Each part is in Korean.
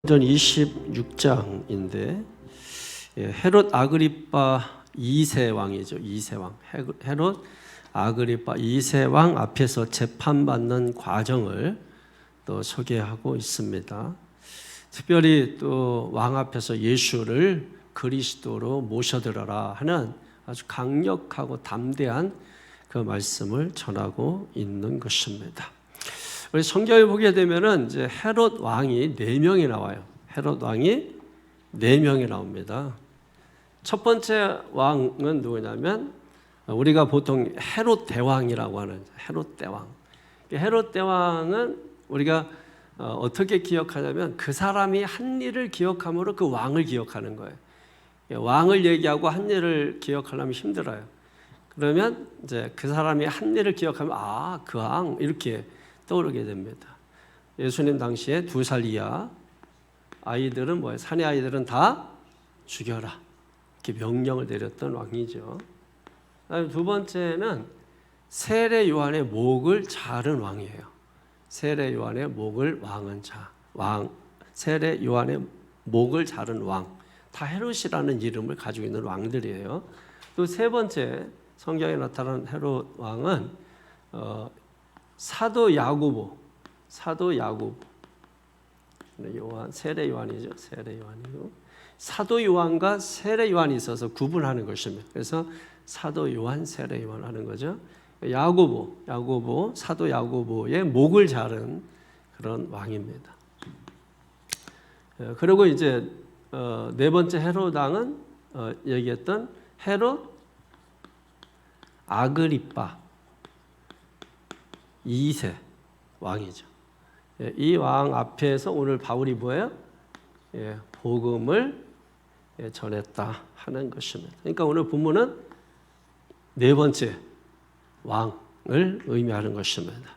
전 26장인데 헤롯 아그리파 2세 왕이죠. 2세 왕. 헤롯 아그리파 2세 왕 앞에서 재판받는 과정을 또 소개하고 있습니다. 특별히 또 왕 앞에서 예수를 그리스도로 모셔들어라 하는 아주 강력하고 담대한 그 말씀을 전하고 있는 것입니다. 우리 성경에 보게 되면은 이제 헤롯 왕이 4명이 나와요. 헤롯 왕이 4명이 나옵니다. 첫 번째 왕은 누구냐면 우리가 보통 헤롯 대왕이라고 하는 헤롯 대왕. 헤롯 대왕은 우리가 어떻게 기억하냐면 그 사람이 한 일을 기억함으로 그 왕을 기억하는 거예요. 왕을 얘기하고 한 일을 기억하려면 힘들어요. 그러면 이제 그 사람이 한 일을 기억하면 그 왕 이렇게 떠오르게 됩니다. 예수님 당시에 2살 이하 아이들은 뭐예요? 사내 아이들은 다 죽여라. 이렇게 명령을 내렸던 왕이죠. 두 번째는 세례 요한의 목을 자른 왕이에요. 세례 요한의 목을 세례 요한의 목을 자른 왕. 다 헤롯이라는 이름을 가지고 있는 왕들이에요. 또 세 번째 성경에 나타난 헤롯 왕은 사도 야고보, 요한, 세례 요한이죠. 세례 요한이고 사도 요한과 세례 요한이 있어서 구분하는 것입니다. 그래서 사도 요한, 세례 요한 하는 거죠. 야고보, 사도 야고보의 목을 자른 그런 왕입니다. 그리고 이제 네 번째 헤롯 왕은 얘기했던 헤롯 아그리파 2세 왕이죠. 이 왕 앞에서 오늘 바울이 뭐예요? 복음을 전했다 하는 것입니다. 그러니까 오늘 본문은 네 번째 왕을 의미하는 것입니다.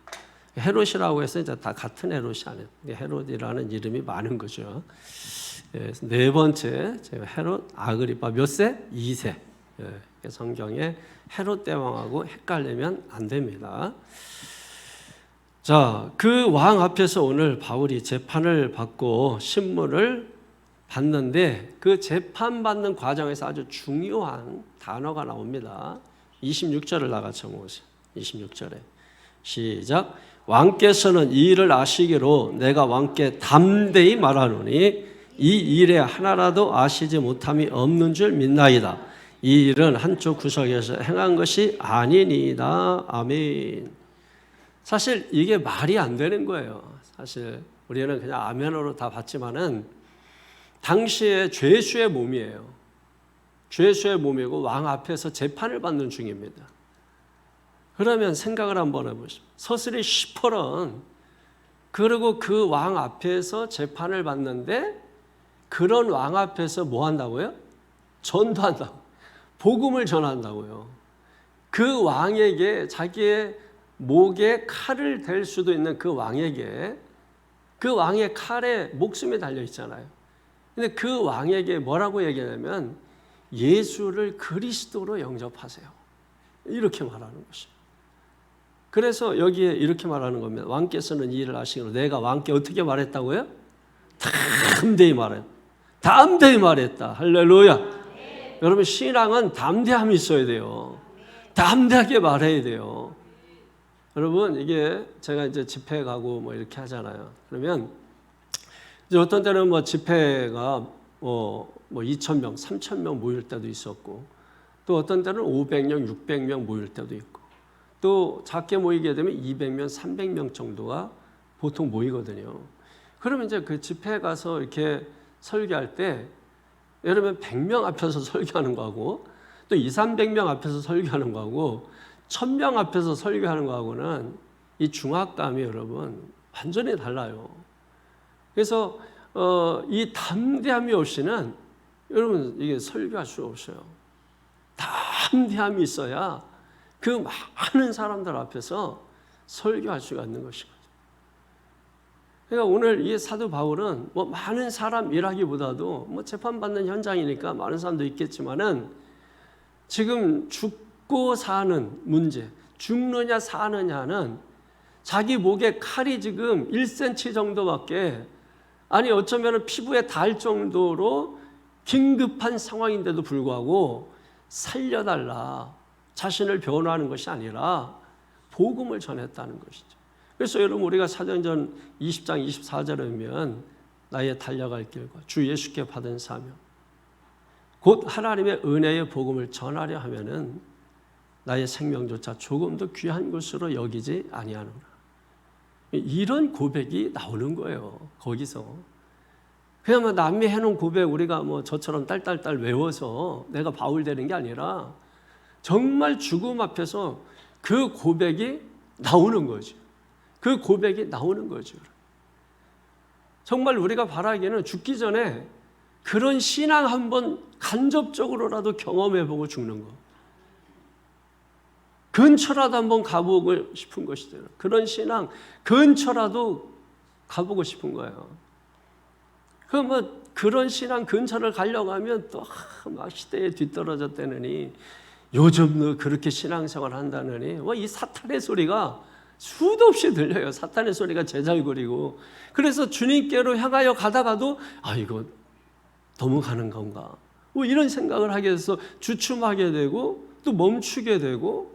헤롯이라고 해서 이제 다 같은 헤롯이 아니에요. 헤롯이라는 이름이 많은 거죠. 네 번째 헤롯 아그리파 몇 세? 2세. 성경에 헤롯 대왕하고 헷갈리면 안 됩니다. 자, 그 왕 앞에서 오늘 바울이 재판을 받고 신문을 받는데 그 재판받는 과정에서 아주 중요한 단어가 나옵니다. 26절을 나같이 보세요. 26절에 시작. 왕께서는 이 일을 아시기로 내가 왕께 담대히 말하노니 이 일에 하나라도 아시지 못함이 없는 줄 믿나이다. 이 일은 한쪽 구석에서 행한 것이 아니니이다. 아멘. 사실 이게 말이 안 되는 거예요. 사실 우리는 그냥 아멘으로 다 받지만은 당시에 죄수의 몸이에요. 죄수의 몸이고 왕 앞에서 재판을 받는 중입니다. 그러면 생각을 한번 해보십시오. 서슬이 시퍼런 그리고 그 왕 앞에서 재판을 받는데 그런 왕 앞에서 뭐 한다고요? 전도한다고. 복음을 전한다고요. 그 왕에게 자기의 목에 칼을 댈 수도 있는 그 왕에게 그 왕의 칼에 목숨이 달려 있잖아요. 근데 그 왕에게 뭐라고 얘기하냐면 예수를 그리스도로 영접하세요. 이렇게 말하는 것입니다. 그래서 여기에 이렇게 말하는 겁니다. 왕께서는 이 일을 아시기로 내가 왕께 어떻게 말했다고요? 담대히 말했다. 담대히 말했다. 할렐루야. 여러분 신앙은 담대함이 있어야 돼요. 담대하게 말해야 돼요. 여러분 이게 제가 이제 집회 가고 뭐 이렇게 하잖아요. 그러면 이제 어떤 때는 뭐 집회가 뭐 2,000명, 3,000명 모일 때도 있었고 또 어떤 때는 500명, 600명 모일 때도 있고 또 작게 모이게 되면 200명, 300명 정도가 보통 모이거든요. 그러면 이제 그 집회 가서 이렇게 설교할 때 예를 들면 100명 앞에서 설교하는 거하고 또 200~300명 앞에서 설교하는 거하고 1000명 앞에서 설교하는 거하고는 이 중압감이 여러분 완전히 달라요. 그래서 이 담대함이 없이는 여러분 이게 설교할 수 없어요. 담대함이 있어야 그 많은 사람들 앞에서 설교할 수가 있는 것이거든요. 그러니까 오늘 이 사도 바울은 뭐 많은 사람이라기보다도 뭐 재판받는 현장이니까 많은 사람도 있겠지만은 지금 죽고 사는 문제, 죽느냐 사느냐는 자기 목에 칼이 지금 1cm 정도밖에 아니 어쩌면 피부에 닿을 정도로 긴급한 상황인데도 불구하고 살려달라, 자신을 변호하는 것이 아니라 복음을 전했다는 것이죠. 그래서 여러분 우리가 사도행전 20장 24절에 보면 나의 달려갈 길과 주 예수께 받은 사명, 곧 하나님의 은혜의 복음을 전하려 하면은 나의 생명조차 조금도 귀한 것으로 여기지 아니하노라. 이런 고백이 나오는 거예요. 거기서 그냥 뭐 남이 해놓은 고백 우리가 뭐 저처럼 딸딸딸 외워서 내가 바울 되는 게 아니라 정말 죽음 앞에서 그 고백이 나오는 거죠. 그 고백이 나오는 거죠. 정말 우리가 바라기에는 죽기 전에 그런 신앙 한번 간접적으로라도 경험해보고 죽는 거, 근처라도 한번 가보고 싶은 것이죠. 그런 신앙 근처라도 가보고 싶은 거예요. 그런 신앙 근처를 가려고 하면 또 막 시대에 뒤떨어졌다느니, 요즘 너 그렇게 신앙생활 한다느니, 이 사탄의 소리가 수도 없이 들려요. 사탄의 소리가 제잘거리고. 그래서 주님께로 향하여 가다가도 이거 너무 가는 건가, 이런 생각을 하게 돼서 주춤하게 되고 또 멈추게 되고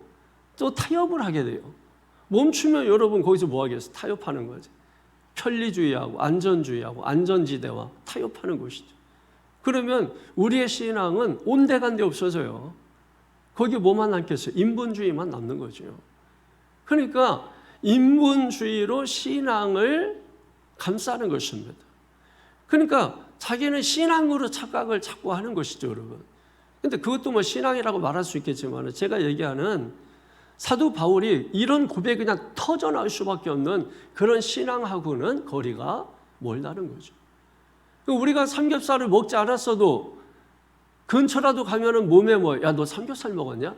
또 타협을 하게 돼요. 멈추면 여러분 거기서 뭐 하겠어요? 타협하는 거지. 편리주의하고 안전주의하고 안전지대와 타협하는 것이죠. 그러면 우리의 신앙은 온데간데 없어져요. 거기 뭐만 남겠어요? 인본주의만 남는 거죠. 그러니까 인본주의로 신앙을 감싸는 것입니다. 그러니까 자기는 신앙으로 착각을 자꾸 하는 것이죠, 여러분. 근데 그것도 뭐 신앙이라고 말할 수 있겠지만, 제가 얘기하는 사도 바울이 이런 고백이 그냥 터져나올 수밖에 없는 그런 신앙하고는 거리가 멀다는 거죠. 우리가 삼겹살을 먹지 않았어도 근처라도 가면은 몸에 야, 너 삼겹살 먹었냐?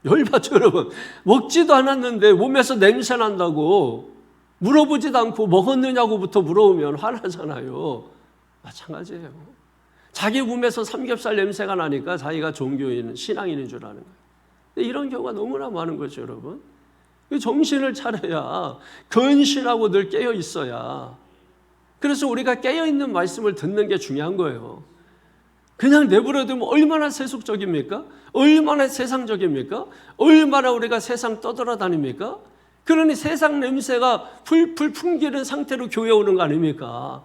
열받죠, 여러분. 먹지도 않았는데 몸에서 냄새 난다고 물어보지도 않고 먹었느냐고부터 물어보면 화나잖아요. 마찬가지예요. 자기 몸에서 삼겹살 냄새가 나니까 자기가 종교인, 신앙인인 줄 아는 거예요. 이런 경우가 너무나 많은 거죠, 여러분. 정신을 차려야, 근신하고 늘 깨어 있어야. 그래서 우리가 깨어 있는 말씀을 듣는 게 중요한 거예요. 그냥 내버려두면 얼마나 세속적입니까? 얼마나 세상적입니까? 얼마나 우리가 세상 떠돌아다닙니까? 그러니 세상 냄새가 풀풀 풍기는 상태로 교회 오는 거 아닙니까?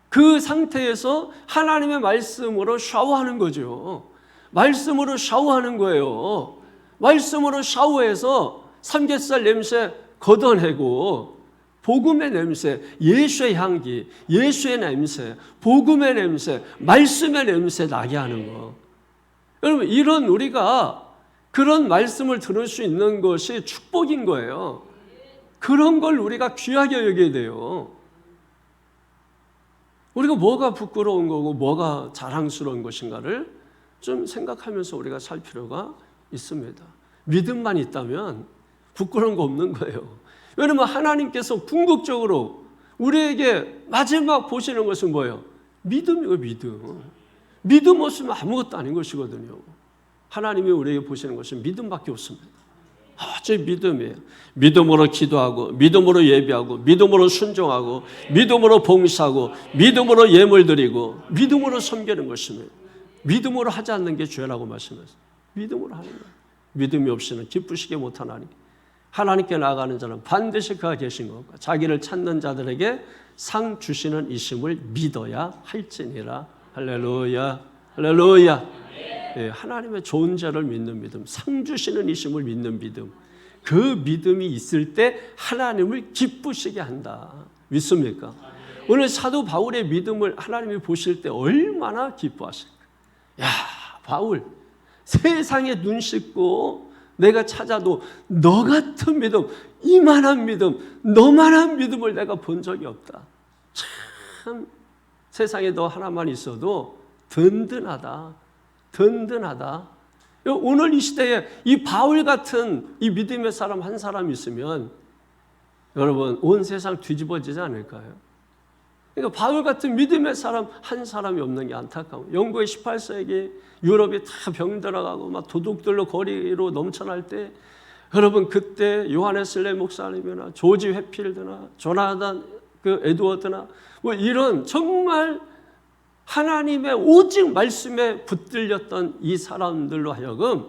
그 상태에서 하나님의 말씀으로 샤워하는 거죠. 말씀으로 샤워하는 거예요. 말씀으로 샤워해서 삼겹살 냄새 걷어내고 복음의 냄새, 예수의 향기, 예수의 냄새, 복음의 냄새, 말씀의 냄새 나게 하는 거. 여러분, 이런 우리가 그런 말씀을 들을 수 있는 것이 축복인 거예요. 그런 걸 우리가 귀하게 여겨야 돼요. 우리가 뭐가 부끄러운 거고 뭐가 자랑스러운 것인가를 좀 생각하면서 우리가 살 필요가 있습니다. 믿음만 있다면 부끄러운 거 없는 거예요. 왜냐하면 하나님께서 궁극적으로 우리에게 마지막 보시는 것은 뭐예요? 믿음이에요, 믿음. 믿음 없으면 아무것도 아닌 것이거든요. 하나님이 우리에게 보시는 것은 믿음밖에 없습니다. 제 믿음이에요. 믿음으로 기도하고, 믿음으로 예배하고, 믿음으로 순종하고, 믿음으로 봉사하고, 믿음으로 예물 드리고, 믿음으로 섬기는 것입니다. 믿음으로 하지 않는 게 죄라고 말씀하셨어요. 믿음으로 하는 거예요. 믿음이 없이는 기쁘시게 못하나니 하나님께 나아가는 자는 반드시 그가 계신 것과 자기를 찾는 자들에게 상 주시는 이심을 믿어야 할지니라. 할렐루야, 할렐루야. 예, 하나님의 존재를 믿는 믿음, 상 주시는 이심을 믿는 믿음, 그 믿음이 있을 때 하나님을 기쁘시게 한다. 믿습니까? 오늘 사도 바울의 믿음을 하나님이 보실 때 얼마나 기뻐하실까? 야, 바울, 세상에 눈 씻고 내가 찾아도 너 같은 믿음, 이만한 믿음, 너만한 믿음을 내가 본 적이 없다. 참 세상에 너 하나만 있어도 든든하다. 든든하다. 오늘 이 시대에 이 바울 같은 이 믿음의 사람 한 사람 있으면 여러분 온 세상 뒤집어지지 않을까요? 그러니까 바울 같은 믿음의 사람 한 사람이 없는 게 안타까워. 영국의 18세기 유럽이 다 병들어가고 막 도둑들로 거리로 넘쳐날 때 여러분 그때 요하네스 웨슬리 목사님이나 조지 회필드나 조나단 그 에드워드나 뭐 이런 정말 하나님의 오직 말씀에 붙들렸던 이 사람들로 하여금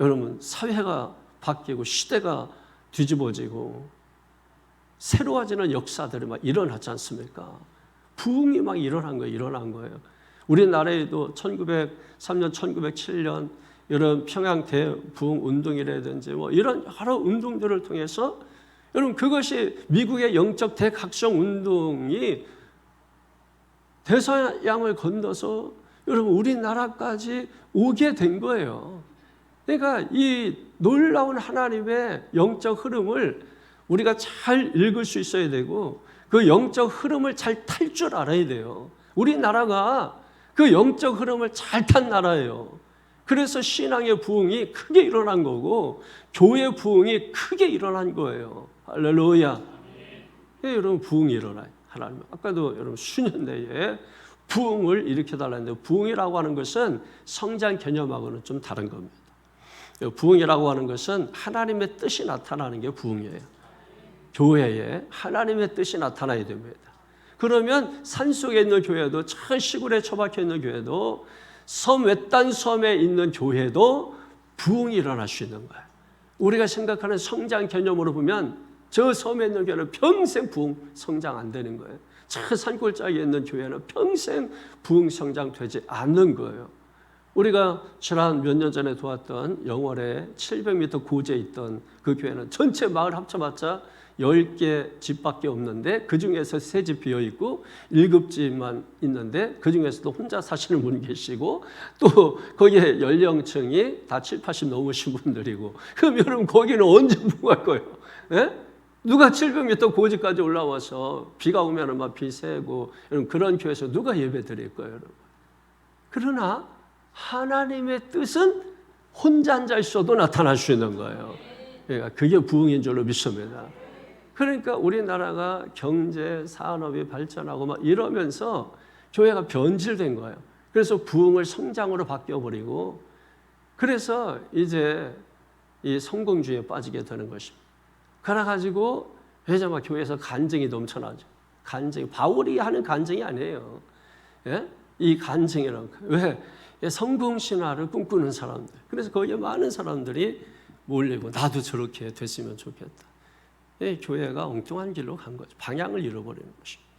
여러분 사회가 바뀌고 시대가 뒤집어지고 새로워지는 역사들이 막 일어났지 않습니까? 부흥이 막 일어난 거예요. 우리나라에도 1903년, 1907년 이런 평양 대부흥 운동이라든지 뭐 이런 여러 운동들을 통해서 여러분 그것이 미국의 영적 대각성 운동이 대서양을 건너서 여러분 우리나라까지 오게 된 거예요. 그러니까 이 놀라운 하나님의 영적 흐름을 우리가 잘 읽을 수 있어야 되고 그 영적 흐름을 잘 탈 줄 알아야 돼요. 우리나라가 그 영적 흐름을 잘 탄 나라예요. 그래서 신앙의 부흥이 크게 일어난 거고 교회 부흥이 크게 일어난 거예요. 할렐루야. 예, 여러분 부흥이 일어나요. 하나님 아까도 여러분 수년 내에 부흥을 일으켜달라는데 부흥이라고 하는 것은 성장 개념하고는 좀 다른 겁니다. 부흥이라고 하는 것은 하나님의 뜻이 나타나는 게 부흥이에요. 교회에 하나님의 뜻이 나타나야 됩니다. 그러면 산속에 있는 교회도 저 시골에 처박혀 있는 교회도 섬 외딴 섬에 있는 교회도 부흥이 일어날 수 있는 거예요. 우리가 생각하는 성장 개념으로 보면 저 섬에 있는 교회는 평생 부흥 성장 안 되는 거예요. 저 산골짜기에 있는 교회는 평생 부흥 성장 되지 않는 거예요. 우리가 지난 몇 년 전에 도왔던 영월에 700m 고지에 있던 그 교회는 전체 마을 합쳐봤자 10개 집밖에 없는데 그중에서 3집 비어있고 7집만 있는데 그중에서도 혼자 사시는 분 계시고 또 거기에 연령층이 다 70, 80 넘으신 분들이고 그럼 여러분 거기는 언제 부흥할 거예요? 예? 누가 700m 고지까지 올라와서 비가 오면 막 비 새고 그런 교회에서 누가 예배 드릴 거예요? 여러분? 그러나 하나님의 뜻은 혼자 앉아 있어도 나타날 수 있는 거예요. 그러니까 그게 부흥인 줄로 믿습니다. 그러니까 우리나라가 경제, 산업이 발전하고 막 이러면서 교회가 변질된 거예요. 그래서 부흥을 성장으로 바뀌어버리고 그래서 이제 이 성공주의에 빠지게 되는 것입니다. 그래가지고 이제 막 교회에서 간증이 넘쳐나죠. 간증이 바울이 하는 간증이 아니에요. 예? 이 간증이라는 왜? 성공신화를 꿈꾸는 사람들. 그래서 거기에 많은 사람들이 몰리고 나도 저렇게 됐으면 좋겠다. 교회가 엉뚱한 길로 간 거죠. 방향을 잃어버리는 것입니다.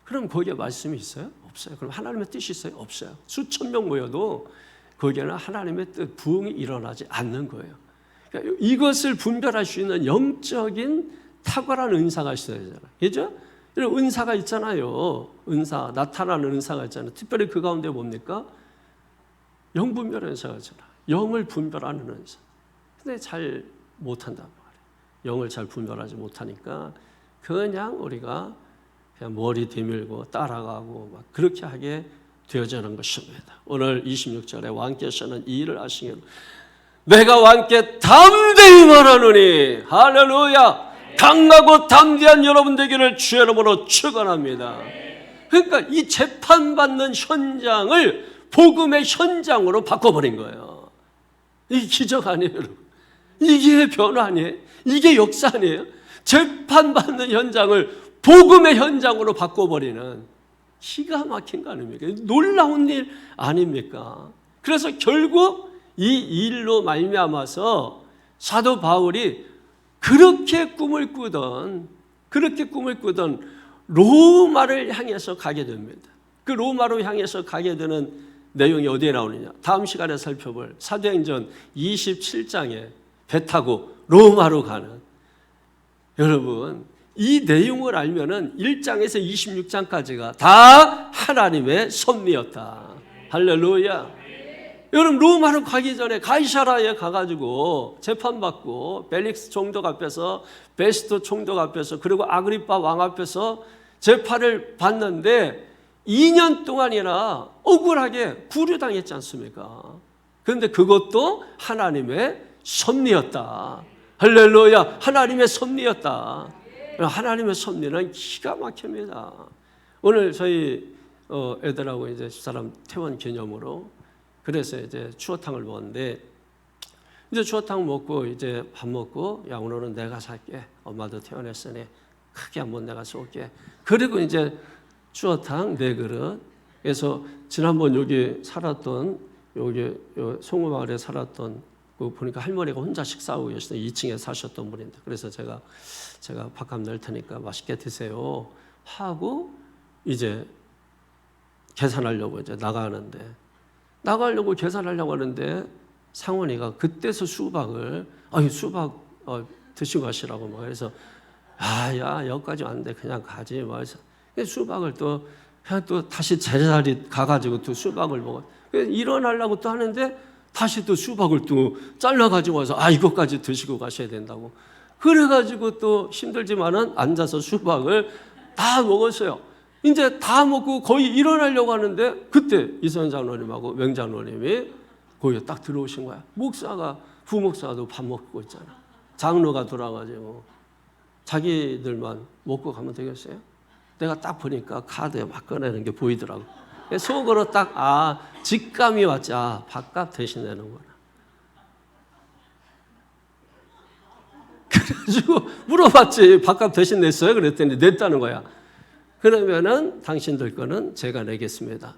그럼 거기에 말씀이 있어요? 없어요. 그럼 하나님의 뜻이 있어요? 없어요. 수천 명 모여도 거기에는 하나님의 뜻, 부흥이 일어나지 않는 거예요. 그러니까 이것을 분별할 수 있는 영적인 탁월한 은사가 있어야 되잖아요. 그죠? 이런 은사가 있잖아요. 은사, 나타나는 은사가 있잖아요. 특별히 그 가운데 뭡니까? 영분별 은사가 있잖아요. 영을 분별하는 은사. 근데 잘 못한단 말이에요. 영을 잘 분별하지 못하니까 그냥 우리가 그냥 머리 뒤밀고 따라가고 막 그렇게 하게 되어지는 것입니다. 오늘 26절에 왕께서는 이 일을 하시기로 내가 왕께 담대히 말하노니 할렐루야. 강하고 담대한 여러분 되기를 주의 이름으로 축원합니다. 그러니까 이 재판받는 현장을 복음의 현장으로 바꿔버린 거예요. 이게 기적 아니에요, 여러분? 이게 변화 아니에요? 이게 역사 아니에요? 재판받는 현장을 복음의 현장으로 바꿔버리는 기가 막힌 거 아닙니까? 놀라운 일 아닙니까? 그래서 결국 이 일로 말미암아서 사도 바울이 그렇게 꿈을 꾸던 로마를 향해서 가게 됩니다. 그 로마로 향해서 가게 되는 내용이 어디에 나오느냐? 다음 시간에 살펴볼 사도행전 27장에 배 타고 로마로 가는 여러분 이 내용을 알면은 1장에서 26장까지가 다 하나님의 섭리였다. 할렐루야. 여러분 로마로 가기 전에 가이사라에 가가지고 재판받고 벨릭스 총독 앞에서 베스토 총독 앞에서 그리고 아그리파 왕 앞에서 재판을 받는데 2년 동안이나 억울하게 구류당했지 않습니까? 그런데 그것도 하나님의 섭리였다. 할렐루야. 하나님의 섭리였다. 하나님의 섭리는 기가 막힙니다. 오늘 저희 애들하고 이제 집사람 퇴원 기념으로 그래서 이제 추어탕을 먹었는데 이제 추어탕 먹고 이제 밥 먹고 야 오늘은 내가 살게. 엄마도 퇴원했으니 크게 한번 내가 쏠게. 그리고 이제 추어탕 4그릇. 그래서 지난번 여기 살았던 여기 송우마을에 살았던 그 보니까 할머니가 혼자 식사하고 계시던 2층에 사셨던 분인데, 그래서 제가 밥값 낼 테니까 맛있게 드세요 하고 이제 계산하려고 이제 나가려고 계산하려고 하는데 상원이가 그때서 수박을 수박 드시고 가시라고 막 그래서 야 여기까지 왔는데 그냥 가지 뭐 해서 수박을 또 다시 제자리 가가지고 또 수박을 먹어. 일어나려고 또 하는데 다시 또 수박을 또 잘라가지고 와서 이것까지 드시고 가셔야 된다고. 그래가지고 또 힘들지만은 앉아서 수박을 다 먹었어요. 이제 다 먹고 거의 일어나려고 하는데 그때 이선 장로님하고 맹 장로님이 거기에 딱 들어오신 거야. 부목사도 밥 먹고 있잖아. 장로가 돌아가지고 자기들만 먹고 가면 되겠어요? 내가 딱 보니까 카드에 막 꺼내는 게 보이더라고. 속으로 딱 직감이 왔지. 밥값 대신 내는구나. 그래가지고 물어봤지. 밥값 대신 냈어요? 그랬더니 냈다는 거야. 그러면은 당신들 거는 제가 내겠습니다.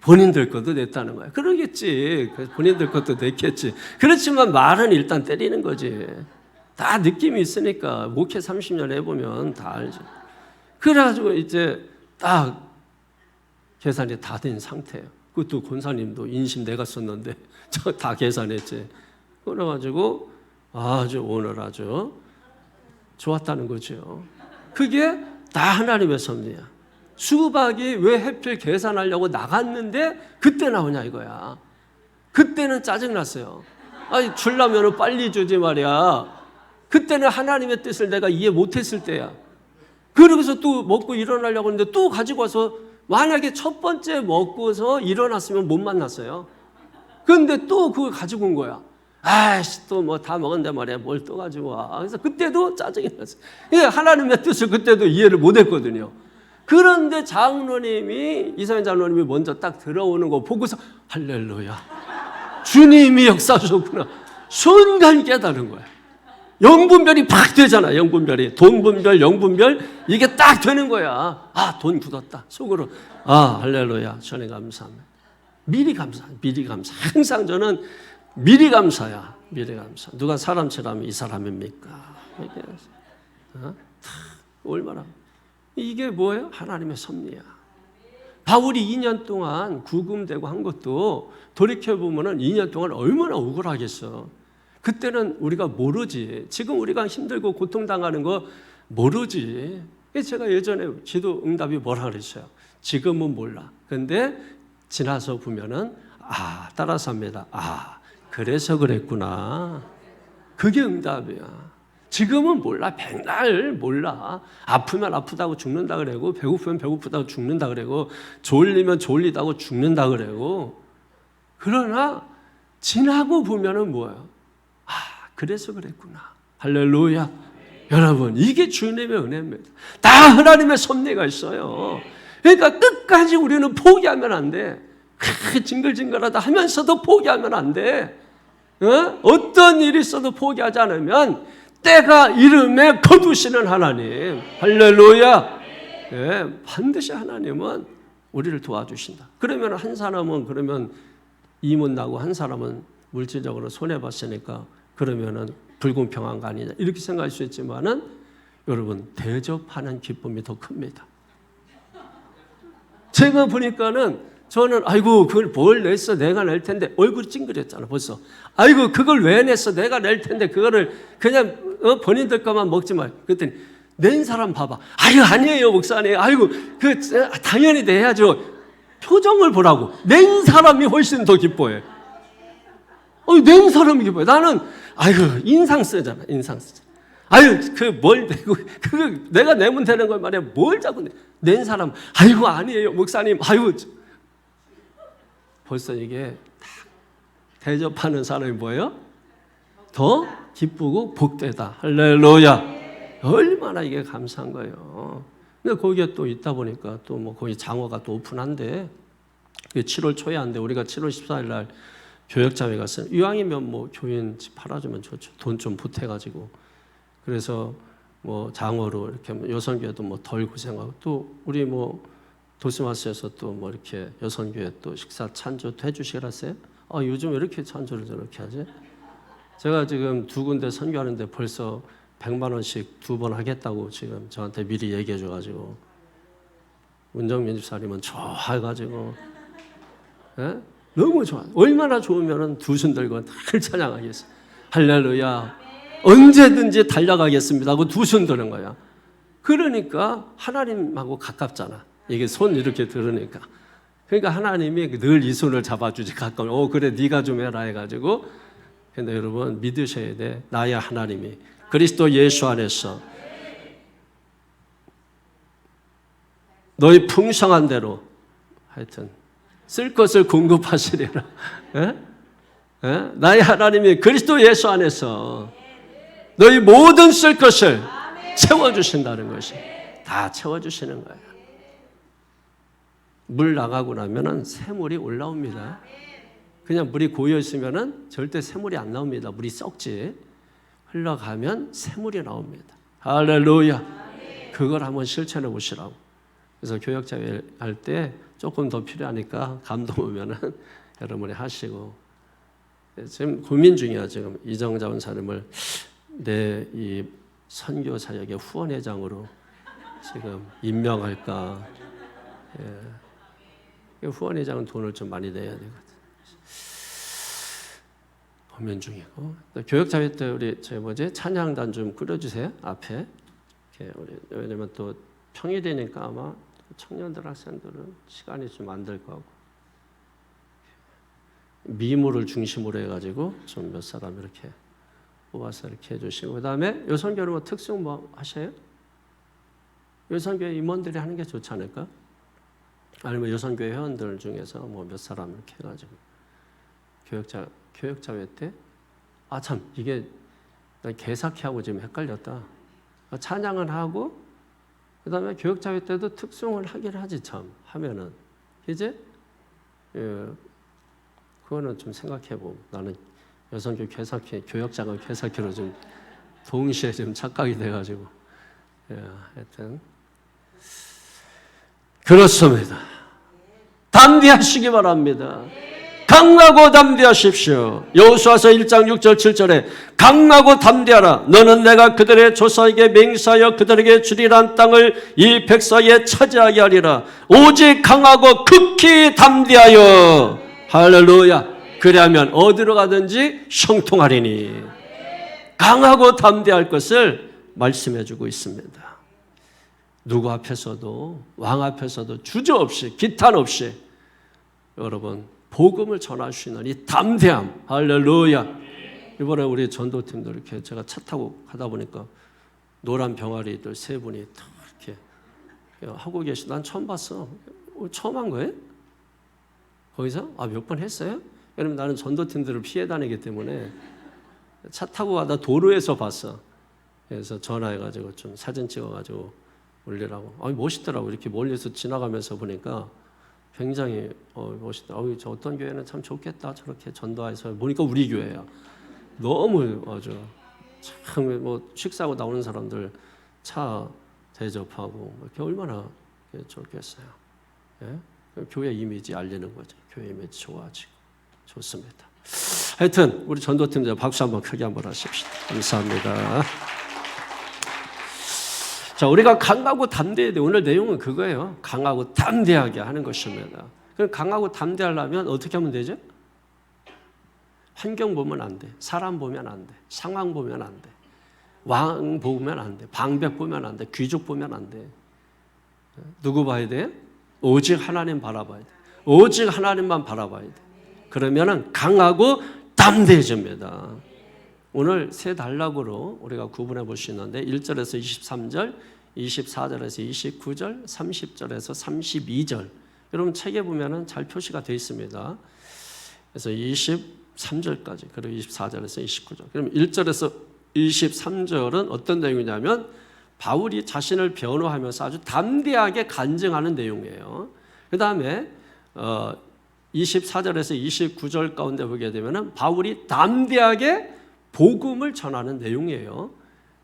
본인들 것도 냈다는 거야. 그러겠지. 본인들 것도 냈겠지. 그렇지만 말은 일단 때리는 거지. 다 느낌이 있으니까 목회 30년 해보면 다 알죠. 그래가지고 이제 딱 계산이 다 된 상태예요. 그것도 권사님도 인심 내가 썼는데 저 다 계산했지. 그래가지고 오늘 아주 좋았다는 거죠. 그게 다 하나님의 섭리야. 수박이 왜 하필 계산하려고 나갔는데 그때 나오냐 이거야. 그때는 짜증났어요. 주려면 빨리 주지 말이야. 그때는 하나님의 뜻을 내가 이해 못했을 때야. 그러고서 또 먹고 일어나려고 했는데 또 가지고 와서 만약에 첫 번째 먹고서 일어났으면 못 만났어요. 그런데 또 그걸 가지고 온 거야. 또 뭐 다 먹었는데 말이야. 뭘 또 가지고 와. 그래서 그때도 짜증이 났어요. 하나님의 뜻을 그때도 이해를 못 했거든요. 그런데 이사연 장로님이 먼저 딱 들어오는 거 보고서 할렐루야. 주님이 역사하셨구나. 순간 깨달은 거야. 영분별이 팍 되잖아. 영분별이. 돈 분별, 영분별 이게 딱 되는 거야. 돈 굳었다. 속으로 할렐루야. 전에 감사합니다. 미리 감사. 항상 저는 미리 감사야. 미리 감사. 누가 사람처럼 이 사람입니까? 얼마나. 이게 뭐예요? 하나님의 섭리야. 바울이 2년 동안 구금되고 한 것도 돌이켜보면 2년 동안 얼마나 억울하겠어. 그때는 우리가 모르지. 지금 우리가 힘들고 고통당하는 거 모르지. 제가 예전에 기도 응답이 뭐라 그랬어요? 지금은 몰라. 근데 지나서 보면은 따라서 합니다. 그래서 그랬구나. 그게 응답이야. 지금은 몰라. 백날 몰라. 아프면 아프다고 죽는다 그러고, 배고프면 배고프다고 죽는다 그러고, 졸리면 졸리다고 죽는다 그러고. 그러나 지나고 보면은 뭐예요? 그래서 그랬구나. 할렐루야. 여러분, 이게 주님의 은혜입니다. 다 하나님의 섭리가 있어요. 그러니까 끝까지 우리는 포기하면 안 돼. 징글징글하다 하면서도 포기하면 안 돼. 어떤 일이 있어도 포기하지 않으면 때가 이름에 거두시는 하나님. 할렐루야. 반드시 하나님은 우리를 도와주신다. 그러면 한 사람은 이문 나고 한 사람은 물질적으로 손해봤으니까 그러면은 불공평한 거 아니냐 이렇게 생각할 수 있지만은 여러분 대접하는 기쁨이 더 큽니다. 제가 보니까는 저는 그걸 뭘 냈어 내가 낼 텐데 얼굴이 찡그렸잖아 벌써. 그걸 왜 냈어 내가 낼 텐데 그거를 그냥 본인들 것만 먹지 말. 그랬더니 낸 사람 봐봐. 아니에요 목사님. 당연히 내야죠. 표정을 보라고. 낸 사람이 훨씬 더 기뻐해. 낸 사람이 기뻐해. 나는 인상 쓰잖아. 뭘 내고 내가 내면 되는 걸 말이야. 뭘 자꾸 낸 사람. 아니에요 목사님. 벌써 이게 대접하는 사람이 뭐예요? 더 기쁘고 복되다. 할렐루야. 얼마나 이게 감사한 거예요. 근데 거기에 또 있다 보니까 또 뭐 거기 장어가 또 오픈한데 7월 초에 한데 우리가 7월 14일 날 교역자회 갔어요. 이왕이면 뭐 교인 집 팔아주면 좋죠. 돈 좀 보태가지고. 그래서 뭐 장어로 이렇게 여선교회도 뭐 덜 고생하고 또 우리 뭐 도스마스에서 또 뭐 이렇게 여선교회 또 식사 찬조도 해주시겠어요? 요즘 왜 이렇게 찬조를 저렇게 하지? 제가 지금 두 군데 선교하는데 벌써 100만 원씩 2번 하겠다고 지금 저한테 미리 얘기해 줘가지고 문정민 집사님은 좋아해가지고 너무 좋아. 얼마나 좋으면은 두 손 들고 늘 찬양하겠어. 할렐루야. 언제든지 달려가겠습니다 하고 두 손 드는 거야. 그러니까 하나님하고 가깝잖아. 이게 손 이렇게 들으니까. 그러니까 하나님이 늘 이 손을 잡아주지 가까워. 그래 네가 좀 해라 해가지고. 근데 여러분 믿으셔야 돼. 나의 하나님이 그리스도 예수 안에서 너희 풍성한 대로 하여튼 쓸 것을 공급하시리라. 나의 하나님이 그리스도 예수 안에서 너희 모든 쓸 것을 채워주신다는 것이 다 채워주시는 거예요. 물 나가고 나면은 새물이 올라옵니다. 그냥 물이 고여 있으면은 절대 새물이 안 나옵니다. 물이 썩지. 흘러가면 새물이 나옵니다. 할렐루야. 그걸 한번 실천해 보시라고. 그래서 교역자회 할 때 조금 더 필요하니까 감동 오면은 여러분이 하시고. 지금 고민 중이야. 지금 이정자 원사님을 내 이 선교 사역의 후원회장으로 지금 임명할까. 후원회장은 돈을 좀 많이 내야 되거든. 고민 중이고. 교역자회 때 우리 찬양단 좀 꾸려주세요. 앞에. 왜냐면 또 평이 되니까 아마 청년들 학생들은 시간이 좀 안 될 거고. 미모를 중심으로 해가지고 좀 몇 사람 이렇게 뽑아서 이렇게 해주시고. 그 다음에 요선교회 뭐 특성 뭐 하셔요? 요선교회 임원들이 하는 게 좋지 않을까? 아니면 요선교회 회원들 중에서 뭐 몇 사람 이렇게 해가지고 교역자회 때 참 이게 개사키하고 지금 헷갈렸다. 찬양은 하고 그 다음에 교역자회 때도 특송을 하긴 하지 참 하면은 이제 그거는 좀 생각해보고 나는 여성교 개사키 교역장을 개사키로 좀 동시에 좀 착각이 돼가지고 하여튼 그렇습니다. 담대하시기 바랍니다. 강하고 담대하십시오. 여호수아서 1장 6절 7절에 강하고 담대하라. 너는 내가 그들의 조상에게 맹세하여 그들에게 주리란 땅을 이 백성에 차지하게 하리라. 오직 강하고 극히 담대하여. 할렐루야. 그리하면 어디로 가든지 형통하리니. 강하고 담대할 것을 말씀해 주고 있습니다. 누구 앞에서도 왕 앞에서도 주저없이 기탄 없이 여러분 복음을 전할 수 있는 이 담대함. 할렐루야. 이번에 우리 전도팀들 이렇게 제가 차 타고 가다 보니까 노란 병아리들 세 분이 다 이렇게 하고 계시. 난 처음 봤어. 처음 한 거예요? 거기서 몇 번 했어요? 왜냐면 나는 전도팀들을 피해 다니기 때문에 차 타고 가다 도로에서 봤어. 그래서 전화해가지고 좀 사진 찍어가지고 올리라고. 멋있더라고. 이렇게 멀리서 지나가면서 보니까 굉장히 멋있다. 저 어떤 교회는 참 좋겠다. 저렇게 전도해서 보니까 우리 교회야. 너무 아주 참 뭐 식사하고 나오는 사람들 차 대접하고 이렇게 얼마나 좋겠어요. 예? 교회 이미지 알리는 거죠. 교회 이미지 좋아지고 좋습니다. 하여튼 우리 전도팀들 박수 한번 크게 한번 하십시오. 감사합니다. 자, 우리가 강하고 담대해야 돼. 오늘 내용은 그거예요. 강하고 담대하게 하는 것입니다. 그럼 강하고 담대하려면 어떻게 하면 되죠? 환경 보면 안 돼. 사람 보면 안 돼. 상황 보면 안 돼. 왕 보면 안 돼. 방백 보면 안 돼. 귀족 보면 안 돼. 누구 봐야 돼? 오직 하나님 바라봐야 돼. 오직 하나님만 바라봐야 돼. 그러면은 강하고 담대해집니다. 오늘 세 단락으로 우리가 구분해 볼 수 있는데 1절에서 23절, 24절에서 29절, 30절에서 32절. 여러분 책에 보면은 잘 표시가 되어 있습니다. 그래서 23절까지 그리고 24절에서 29절. 그럼 1절에서 23절은 어떤 내용이냐면 바울이 자신을 변호하면서 아주 담대하게 간증하는 내용이에요. 그 다음에 24절에서 29절 가운데 보게 되면은 바울이 담대하게 복음을 전하는 내용이에요.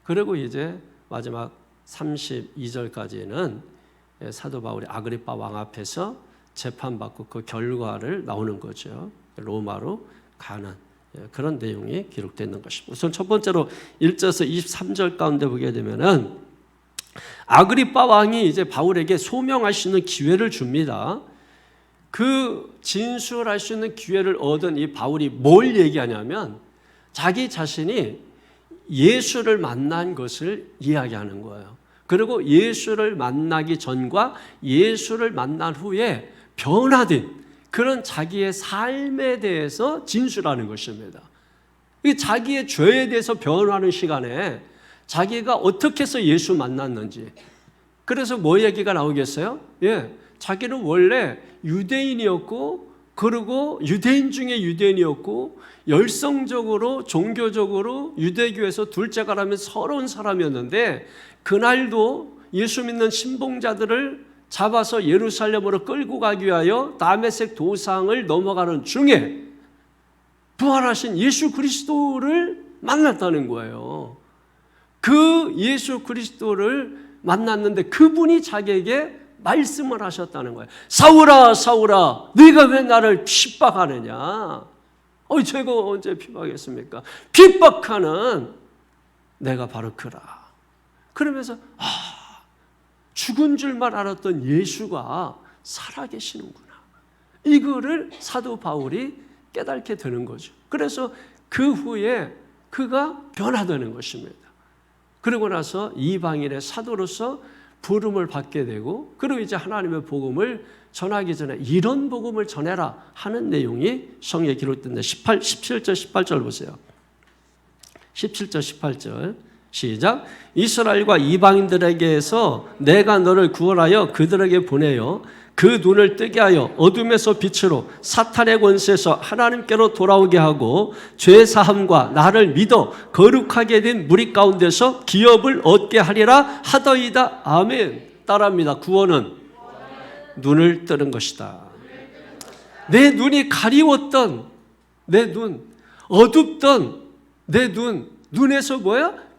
그리고 이제 마지막 32절까지는 사도 바울이 아그리파 왕 앞에서 재판받고 그 결과를 나오는 거죠. 로마로 가는 그런 내용이 기록되어 있는 것입니다. 우선 첫 번째로 1절에서 23절 가운데 보게 되면은 아그리파 왕이 이제 바울에게 소명할 수 있는 기회를 줍니다. 그 진술할 수 있는 기회를 얻은 이 바울이 뭘 얘기하냐면 자기 자신이 예수를 만난 것을 이야기하는 거예요. 그리고 예수를 만나기 전과 예수를 만난 후에 변화된 그런 자기의 삶에 대해서 진술하는 것입니다. 자기의 죄에 대해서 변화하는 시간에 자기가 어떻게 해서 예수 만났는지, 그래서 뭐 얘기가 나오겠어요? 자기는 원래 유대인이었고, 그리고 유대인 중에 유대인이었고, 열성적으로 종교적으로 유대교에서 둘째가라면 서러운 사람이었는데, 그날도 예수 믿는 신봉자들을 잡아서 예루살렘으로 끌고 가기 위하여 다메섹 도상을 넘어가는 중에 부활하신 예수 그리스도를 만났다는 거예요. 그 예수 그리스도를 만났는데 그분이 자기에게 말씀을 하셨다는 거예요. 사울아, 사울아, 네가 왜 나를 핍박하느냐? 제가 언제 핍박했습니까? 핍박하는 내가 바로 그라. 그러면서 죽은 줄만 알았던 예수가 살아계시는구나. 이거를 사도 바울이 깨닫게 되는 거죠. 그래서 그 후에 그가 변화되는 것입니다. 그러고 나서 이방인의 사도로서 부름을 받게 되고, 그리고 이제 하나님의 복음을 전하기 전에 이런 복음을 전해라 하는 내용이 성경에 기록된다. 17절 18절 보세요. 17절 18절 시작. 이스라엘과 이방인들에게서 내가 너를 구원하여 그들에게 보내어 그 눈을 뜨게 하여 어둠에서 빛으로 사탄의 권세에서 하나님께로 돌아오게 하고 죄 사함과 나를 믿어 거룩하게 된 무리 가운데서 기업을 얻게 하리라 하더이다. 아멘. 따라합니다. 구원은 눈을 뜨는 것이다. 내 눈이 가리웠던 내 눈, 어둡던 내 눈에서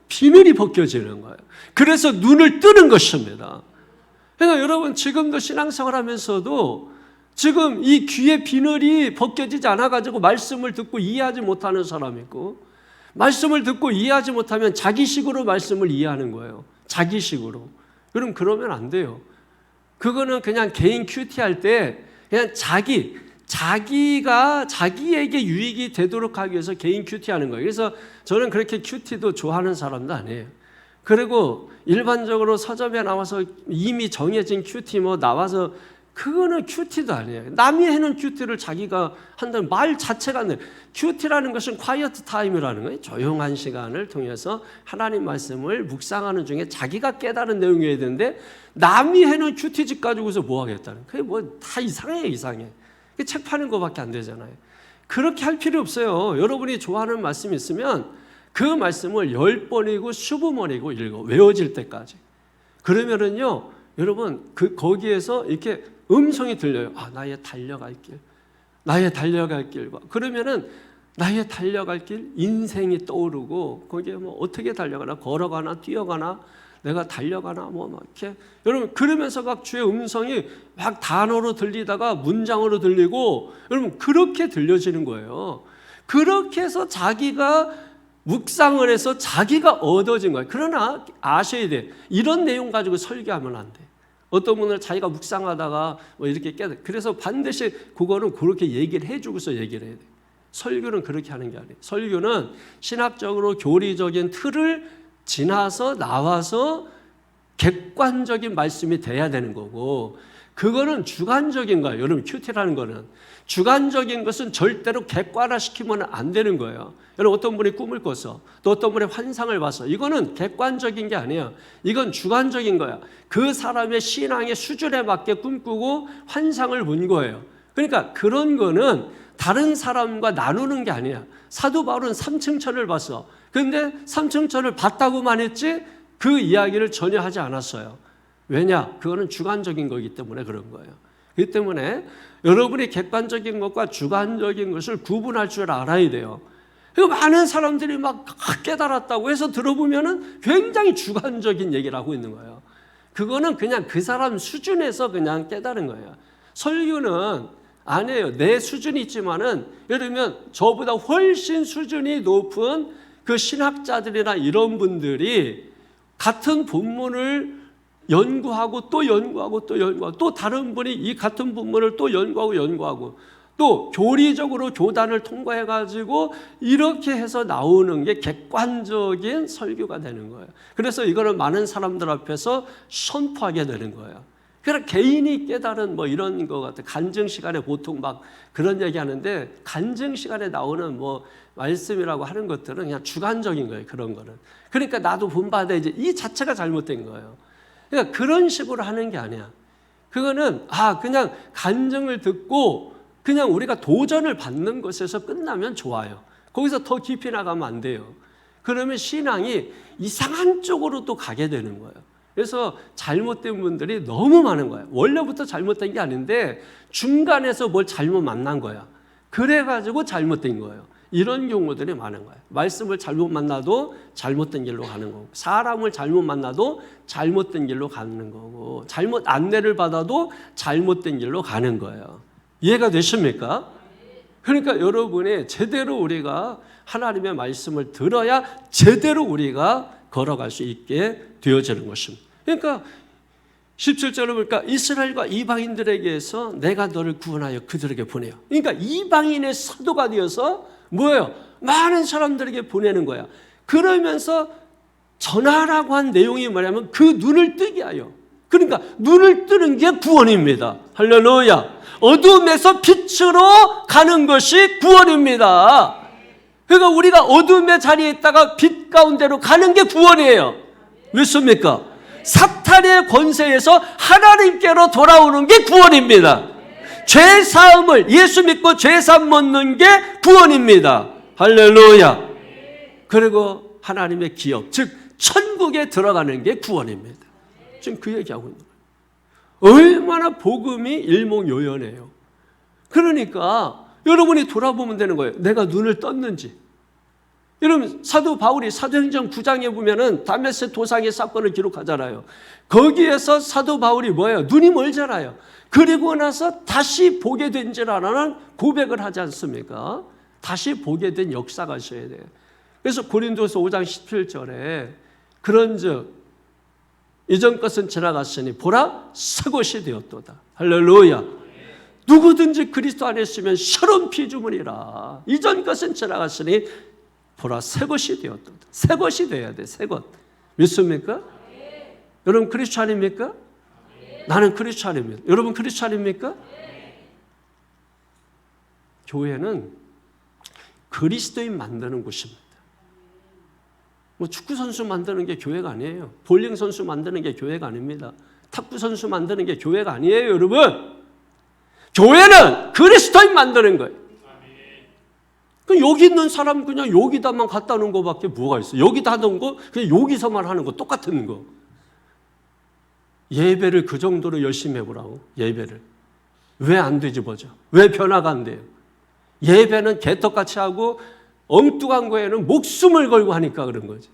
비늘이 벗겨지는 거예요. 그래서 눈을 뜨는 것입니다. 그러니까 여러분 지금도 신앙생활 하면서도 지금 이 귀의 비늘이 벗겨지지 않아가지고 말씀을 듣고 이해하지 못하는 사람이 있고, 말씀을 듣고 이해하지 못하면 자기식으로 말씀을 이해하는 거예요. 자기식으로. 여러분 그러면 안 돼요. 그거는 그냥 개인 큐티할 때 그냥 자기가 자기에게 유익이 되도록 하기 위해서 개인 큐티하는 거예요. 그래서 저는 그렇게 큐티도 좋아하는 사람도 아니에요. 그리고 일반적으로 서점에 나와서 이미 정해진 큐티 나와서 그거는 큐티도 아니에요. 남이 해놓은 큐티를 자기가 한다는 말 자체가 안 돼요. 큐티라는 것은 콰이어트 타임이라는 거예요. 조용한 시간을 통해서 하나님 말씀을 묵상하는 중에 자기가 깨달은 내용이어야 되는데 남이 해놓은 큐티집 가지고서 뭐 하겠다는 거예요. 그게 다 이상해. 책 파는 거밖에 안 되잖아요. 그렇게 할 필요 없어요. 여러분이 좋아하는 말씀이 있으면 그 말씀을 10번이고 20번이고 읽어 외워질 때까지. 그러면은요, 여러분 거기에서 이렇게 음성이 들려요. 나의 달려갈 길과. 그러면은 나의 달려갈 길, 인생이 떠오르고 거기에 어떻게 달려가나, 걸어가나, 뛰어가나, 내가 달려가나 이렇게 여러분 그러면서 막 주의 음성이 막 단어로 들리다가 문장으로 들리고 여러분 그렇게 들려지는 거예요. 그렇게 해서 자기가 묵상을 해서 자기가 얻어진 거예요. 그러나 아셔야 돼. 이런 내용 가지고 설교하면 안 돼. 어떤 분은 자기가 묵상하다가 이렇게 그래서 반드시 그거는 그렇게 얘기를 해주고서 얘기를 해야 돼. 설교는 그렇게 하는 게 아니에요. 설교는 신학적으로 교리적인 틀을 지나서 나와서 객관적인 말씀이 돼야 되는 거고, 그거는 주관적인 거예요. 여러분 큐티라는 거는 주관적인 것은 절대로 객관화시키면 안 되는 거예요. 여러분 어떤 분이 꿈을 꿨어, 또 어떤 분이 환상을 봤어. 이거는 객관적인 게 아니에요. 이건 주관적인 거야. 그 사람의 신앙의 수준에 맞게 꿈꾸고 환상을 본 거예요. 그러니까 그런 거는 다른 사람과 나누는 게 아니야. 사도 바울은 삼층천을 봤어. 그런데 삼층천을 봤다고만 했지 그 이야기를 전혀 하지 않았어요. 왜냐? 그거는 주관적인 거기 때문에 그런 거예요. 그렇기 때문에 여러분이 객관적인 것과 주관적인 것을 구분할 줄 알아야 돼요. 많은 사람들이 막 깨달았다고 해서 들어보면은 굉장히 주관적인 얘기를 하고 있는 거예요. 그거는 그냥 그 사람 수준에서 그냥 깨달은 거예요. 설교는 아니에요. 내 수준이 있지만은 예를 들면 저보다 훨씬 수준이 높은 그 신학자들이나 이런 분들이 같은 본문을 연구하고 또 연구하고 또 연구하고 또 다른 분이 이 같은 본문을 또 연구하고 또 교리적으로 교단을 통과해가지고 이렇게 해서 나오는 게 객관적인 설교가 되는 거예요. 그래서 이거를 많은 사람들 앞에서 선포하게 되는 거예요. 그러니까 개인이 깨달은 뭐 이런 거 같아요. 간증 시간에 보통 막 그런 얘기 하는데 간증 시간에 나오는 뭐 말씀이라고 하는 것들은 그냥 주관적인 거예요. 그런 거는. 그러니까 나도 본받아야지 이 자체가 잘못된 거예요. 그러니까 그런 식으로 하는 게 아니야. 그거는 그냥 간증을 듣고 그냥 우리가 도전을 받는 것에서 끝나면 좋아요. 거기서 더 깊이 나가면 안 돼요. 그러면 신앙이 이상한 쪽으로 또 가게 되는 거예요. 그래서 잘못된 분들이 너무 많은 거예요. 원래부터 잘못된 게 아닌데 중간에서 뭘 잘못 만난 거야. 그래가지고 잘못된 거예요. 이런 경우들이 많은 거예요. 말씀을 잘못 만나도 잘못된 길로 가는 거고, 사람을 잘못 만나도 잘못된 길로 가는 거고, 잘못 안내를 받아도 잘못된 길로 가는 거예요. 이해가 되십니까? 그러니까 여러분이 제대로 우리가 하나님의 말씀을 들어야 제대로 우리가 걸어갈 수 있게 되어지는 것입니다. 그러니까 17절을 보니까 이스라엘과 이방인들에게서 내가 너를 구원하여 그들에게 보내요. 그러니까 이방인의 사도가 되어서 뭐예요? 많은 사람들에게 보내는 거야. 그러면서 전하라고 한 내용이 뭐냐면 그 눈을 뜨게 하여. 그러니까 눈을 뜨는 게 구원입니다. 할렐루야. 어둠에서 빛으로 가는 것이 구원입니다. 그러니까 우리가 어둠의 자리에 있다가 빛 가운데로 가는 게 구원이에요. 왜습니까? 사탄의 권세에서 하나님께로 돌아오는 게 구원입니다. 죄 사함을 예수 믿고 죄 사함 얻는 게 구원입니다. 할렐루야. 그리고 하나님의 기업, 즉 천국에 들어가는 게 구원입니다. 지금 그 얘기하고 있는 거예요. 얼마나 복음이 일목요연해요. 그러니까 여러분이 돌아보면 되는 거예요. 내가 눈을 떴는지. 여러분 사도 바울이 사도행전 9장에 보면은 다메섹 도상의 사건을 기록하잖아요. 거기에서 사도 바울이 뭐예요? 눈이 멀잖아요. 그리고 나서 다시 보게 된 줄 알아는 고백을 하지 않습니까? 다시 보게 된 역사가 있어야 돼요. 그래서 고린도서 5장 17절에 그런즉 이전 것은 지나갔으니 보라 새 것이 되었도다. 할렐루야. 누구든지 그리스도 안에 있으면 새로운 피조물이라. 이전 것은 지나갔으니 보라 새 것이 되었도다. 새 것이 돼야 돼. 새 것. 믿습니까? 여러분 크리스찬입니까? 나는 크리스찬입니다. 여러분 크리스찬입니까? 교회는 그리스도인 만드는 곳입니다. 뭐 축구 선수 만드는 게 교회가 아니에요. 볼링 선수 만드는 게 교회가 아닙니다. 탁구 선수 만드는 게 교회가 아니에요, 여러분. 교회는 그리스도인 만드는 거예요. 여기 있는 사람 그냥 여기다만 갖다 놓은 거밖에 뭐가 있어? 여기다 놓은 거 그냥 여기서만 하는 거 똑같은 거. 예배를 그 정도로 열심히 해보라고. 예배를 왜 안 뒤집어져? 왜 변화가 안 돼요? 예배는 개떡같이 하고 엉뚱한 거에는 목숨을 걸고 하니까 그런 거지.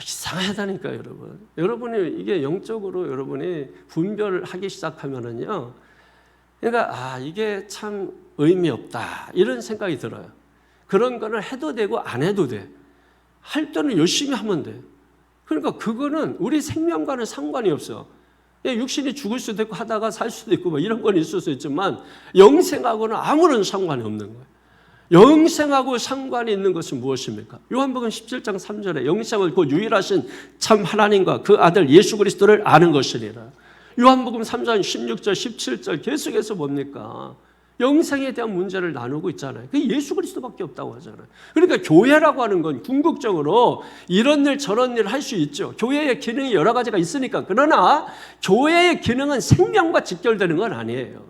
이상하다니까 여러분. 여러분이 이게 영적으로 여러분이 분별을 하기 시작하면은요. 그러니까 이게 참 의미 없다 이런 생각이 들어요. 그런 거는 해도 되고 안 해도 돼. 할 때는 열심히 하면 돼. 그러니까 그거는 우리 생명과는 상관이 없어. 육신이 죽을 수도 있고 하다가 살 수도 있고 뭐 이런 건 있을 수 있지만 영생하고는 아무런 상관이 없는 거예요. 영생하고 상관이 있는 것은 무엇입니까? 요한복음 17장 3절에 영생을 곧 유일하신 참 하나님과 그 아들 예수 그리스도를 아는 것이니라. 요한복음 3장 16절 17절 계속해서 뭡니까? 영생에 대한 문제를 나누고 있잖아요. 그게 예수 그리스도밖에 없다고 하잖아요. 그러니까 교회라고 하는 건 궁극적으로 이런 일 저런 일을 할 수 있죠. 교회의 기능이 여러 가지가 있으니까. 그러나 교회의 기능은 생명과 직결되는 건 아니에요.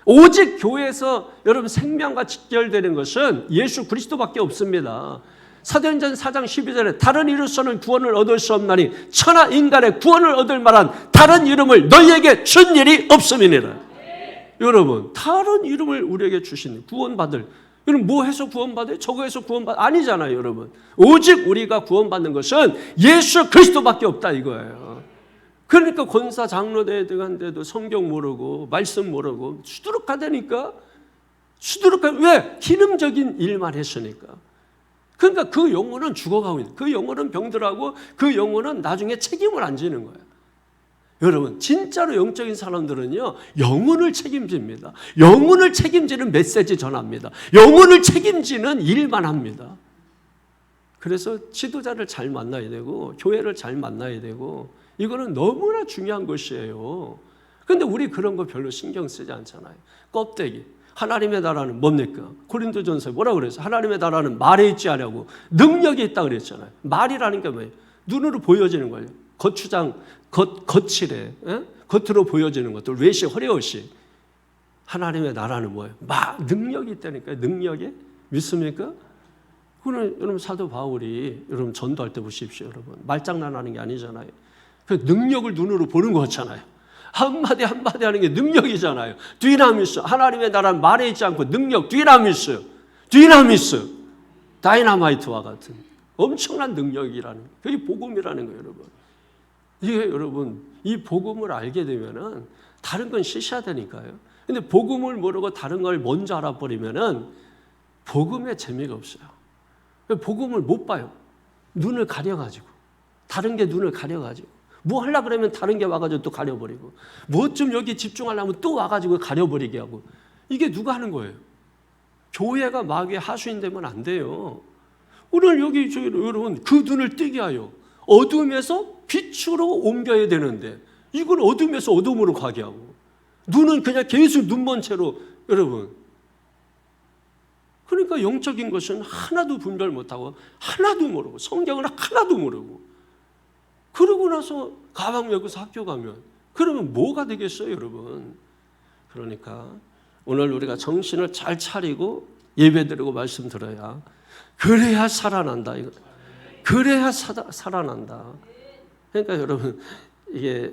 오직 교회에서 여러분 생명과 직결되는 것은 예수 그리스도밖에 없습니다. 사도행전 4장 12절에 다른 이로서는 구원을 얻을 수 없나니 천하 인간의 구원을 얻을 만한 다른 이름을 너희에게 준 일이 없음이니라. 여러분 다른 이름을 우리에게 주신 구원받을 여러분 뭐 해서 구원받아요? 저거 해서 구원받아요? 아니잖아요, 여러분. 오직 우리가 구원받는 것은 예수 그리스도밖에 없다 이거예요. 그러니까 권사 장로대에 들어간데도 성경 모르고 말씀 모르고 수두룩하다니까. 왜? 기능적인 일만 했으니까. 그러니까 그 영혼은 죽어가고 있는, 그 영혼은 병들하고 그 영혼은 나중에 책임을 안 지는 거예요. 여러분 진짜로 영적인 사람들은요 영혼을 책임집니다. 영혼을 책임지는 메시지 전합니다. 영혼을 책임지는 일만 합니다. 그래서 지도자를 잘 만나야 되고 교회를 잘 만나야 되고 이거는 너무나 중요한 것이에요. 그런데 우리 그런 거 별로 신경 쓰지 않잖아요. 껍데기. 하나님의 나라는 뭡니까? 고린도전서에 뭐라고 그랬어요? 하나님의 나라는 말에 있지 않냐고 능력이 있다 그랬잖아요. 말이라는 게 뭐예요? 눈으로 보여지는 거예요. 거칠에 겉으로 보여지는 것들 외식 허례허식. 하나님의 나라는 뭐예요? 능력이 있다니까요. 능력이 믿습니까? 그거는 여러분 사도 바울이 여러분 전도할 때 보십시오. 여러분 말장난하는 게 아니잖아요. 그 능력을 눈으로 보는 거잖아요. 한마디 한마디 하는 게 능력이잖아요. 디나미스. 하나님의 나라는 말에 있지 않고 능력, 디나미스, 다이나마이트와 같은 엄청난 능력이라는 그게 복음이라는 거예요, 여러분. 이게 여러분 이 복음을 알게 되면은 다른 건 시시하다니까요. 근데 복음을 모르고 다른 걸 먼저 알아버리면은 복음의 재미가 없어요. 복음을 못 봐요. 눈을 가려가지고 다른 게 눈을 가려가지고. 뭐 하려고 그러면 다른 게 와가지고 또 가려버리고 뭐 좀 여기 집중하려면 또 와가지고 가려버리게 하고 이게 누가 하는 거예요? 교회가 마귀의 하수인 되면 안 돼요. 오늘 여기 여러분 그 눈을 뜨게 하여 어둠에서 빛으로 옮겨야 되는데 이걸 어둠에서 어둠으로 가게 하고 눈은 그냥 계속 눈먼 채로 여러분 그러니까 영적인 것은 하나도 분별 못하고 하나도 모르고 성경을 하나도 모르고 그러고 나서 가방 메고서 학교 가면 그러면 뭐가 되겠어요, 여러분? 그러니까 오늘 우리가 정신을 잘 차리고 예배드리고 말씀 들어야 그래야 살아난다. 그래야 살아난다. 그러니까 여러분 이게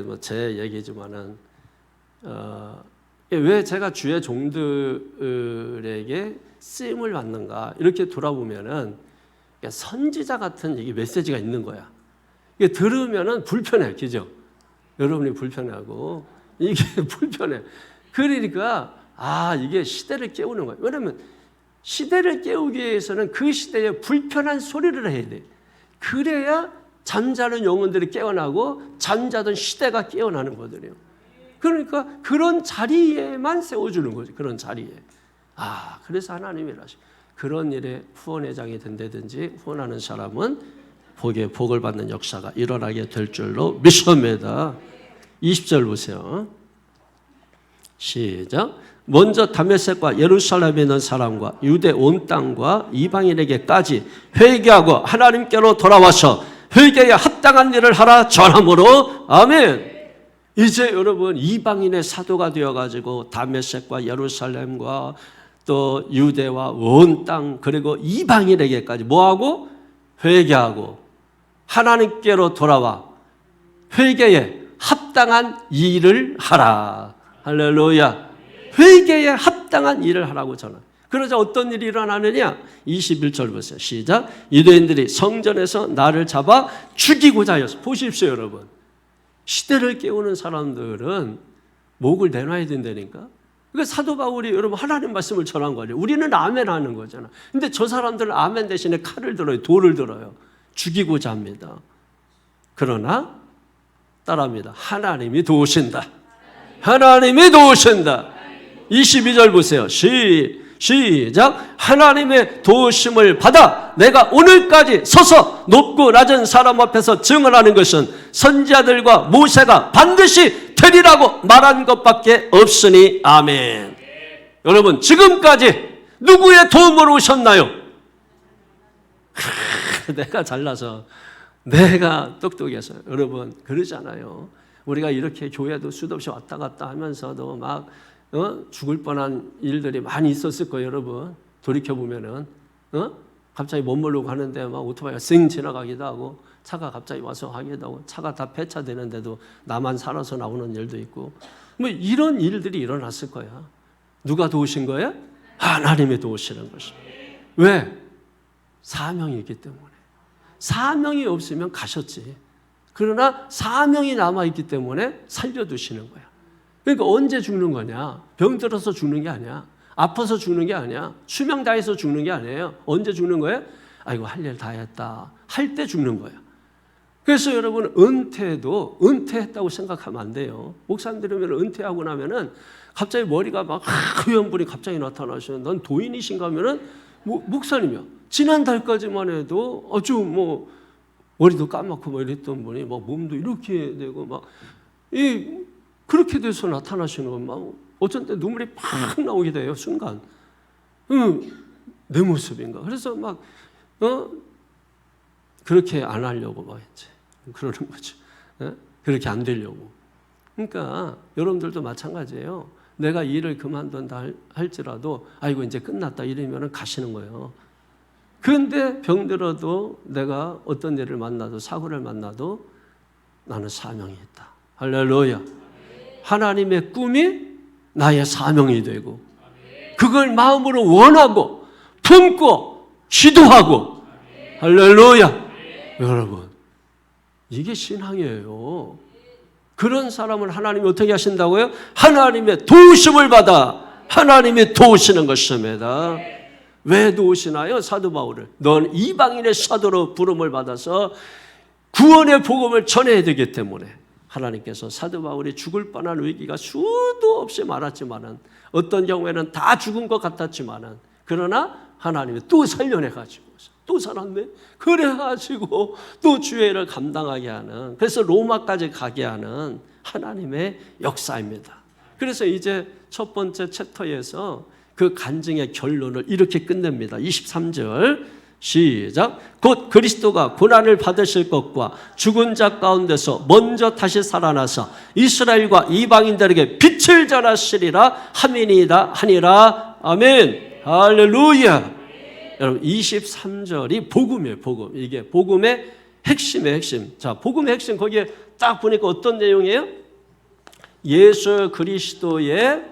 뭐 제 얘기지만은 왜 제가 주의 종들에게 쓰임을 받는가 이렇게 돌아보면은 선지자 같은 이게 메시지가 있는 거야. 이게 들으면은 불편해, 그죠? 여러분이 불편하고 이게 불편해. 그러니까 이게 시대를 깨우는 거예요. 왜냐하면 시대를 깨우기 위해서는 그 시대에 불편한 소리를 해야 돼. 그래야 잠자는 영혼들이 깨어나고 잠자던 시대가 깨어나는 거거든요. 그러니까 그런 자리에만 세워주는 거죠. 그런 자리에. 그래서 하나님이라시 그런 일에 후원회장이 된다든지 후원하는 사람은 복을 받는 역사가 일어나게 될 줄로 믿습니다. 20절 보세요. 시작. 먼저 다메섹과 예루살렘에 있는 사람과 유대 온 땅과 이방인에게까지 회개하고 하나님께로 돌아와서 회개에 합당한 일을 하라 전함으로 아멘. 이제 여러분 이방인의 사도가 되어가지고 다메섹과 예루살렘과 또 유대와 온 땅 그리고 이방인에게까지 뭐하고? 회개하고 하나님께로 돌아와 회개에 합당한 일을 하라. 할렐루야. 회개에 합당한 일을 하라고 전합니다. 그러자 어떤 일이 일어나느냐? 21절 보세요. 시작. 유대인들이 성전에서 나를 잡아 죽이고자 하였어. 보십시오, 여러분. 시대를 깨우는 사람들은 목을 내놔야 된다니까. 그러니까 사도 바울이 여러분 하나님 말씀을 전한 거예요. 우리는 아멘 하는 거잖아. 근데 저 사람들은 아멘 대신에 칼을 들어요. 돌을 들어요. 죽이고자 합니다. 그러나 따라합니다. 하나님이 도우신다. 하나님이 도우신다. 22절 보세요. 시작. 하나님의 도우심을 받아 내가 오늘까지 서서 높고 낮은 사람 앞에서 증언하는 것은 선지자들과 모세가 반드시 되리라고 말한 것밖에 없으니 아멘. 여러분 지금까지 누구의 도움으로 오셨나요? 내가 잘나서 내가 똑똑해서 여러분 그러잖아요. 우리가 이렇게 교회도 수도 없이 왔다 갔다 하면서도 막 죽을 뻔한 일들이 많이 있었을 거예요, 여러분. 돌이켜보면은 갑자기 못 모르고 가는데 막 오토바이가 쌩 지나가기도 하고 차가 갑자기 와서 하기도 하고 차가 다 폐차되는데도 나만 살아서 나오는 일도 있고 뭐 이런 일들이 일어났을 거야. 누가 도우신 거예요? 하나님이 도우시는 것입니다. 왜? 사명이 있기 때문에. 사명이 없으면 가셨지. 그러나 사명이 남아있기 때문에 살려두시는 거야. 그러니까 언제 죽는 거냐? 병들어서 죽는 게 아니야. 아파서 죽는 게 아니야. 수명 다해서 죽는 게 아니에요. 언제 죽는 거예요? 아이고 할 일 다 했다. 할 때 죽는 거야. 그래서 여러분 은퇴도 은퇴했다고 생각하면 안 돼요. 목사님들이면 은퇴하고 나면은 갑자기 머리가 막 하얀 분이 갑자기 나타나시는 넌 도인이신가 하면은 목사님이요. 지난달까지만 해도 아주 뭐 머리도 까맣고 뭐 이랬던 분이 막 몸도 이렇게 되고 막 그렇게 돼서 나타나시는 건 막 어쩐 때 눈물이 팍 나오게 돼요. 순간. 내 모습인가. 그래서 막 그렇게 안 하려고 막 이제 그러는 거죠. 그렇게 안 되려고. 그러니까 여러분들도 마찬가지예요. 내가 일을 그만둔다 할지라도 아이고 이제 끝났다 이러면 가시는 거예요. 그런데 병들어도 내가 어떤 일을 만나도 사고를 만나도 나는 사명이 있다. 할렐루야. 하나님의 꿈이 나의 사명이 되고 그걸 마음으로 원하고 품고 기도하고 할렐루야. 여러분 이게 신앙이에요. 그런 사람을 하나님이 어떻게 하신다고요? 하나님의 도우심을 받아 하나님이 도우시는 것입니다. 왜 도우시나요? 사도 바울을 넌 이방인의 사도로 부름을 받아서 구원의 복음을 전해야 되기 때문에 하나님께서 사도 바울이 죽을 뻔한 위기가 수도 없이 많았지만은 어떤 경우에는 다 죽은 것 같았지만은 그러나 하나님이 또 살려내가지고 또 살았네. 그래가지고 또 주의 일을 감당하게 하는 그래서 로마까지 가게 하는 하나님의 역사입니다. 그래서 이제 첫 번째 챕터에서 그 간증의 결론을 이렇게 끝냅니다. 23절 시작. 곧 그리스도가 고난을 받으실 것과 죽은 자 가운데서 먼저 다시 살아나서 이스라엘과 이방인들에게 빛을 전하시리라 함이니이다 하니라. 아멘. 할렐루야. 여러분 23절이 복음이에요. 복음. 이게 복음의 핵심의 핵심. 자, 복음의 핵심 거기에 딱 보니까 어떤 내용이에요? 예수 그리스도의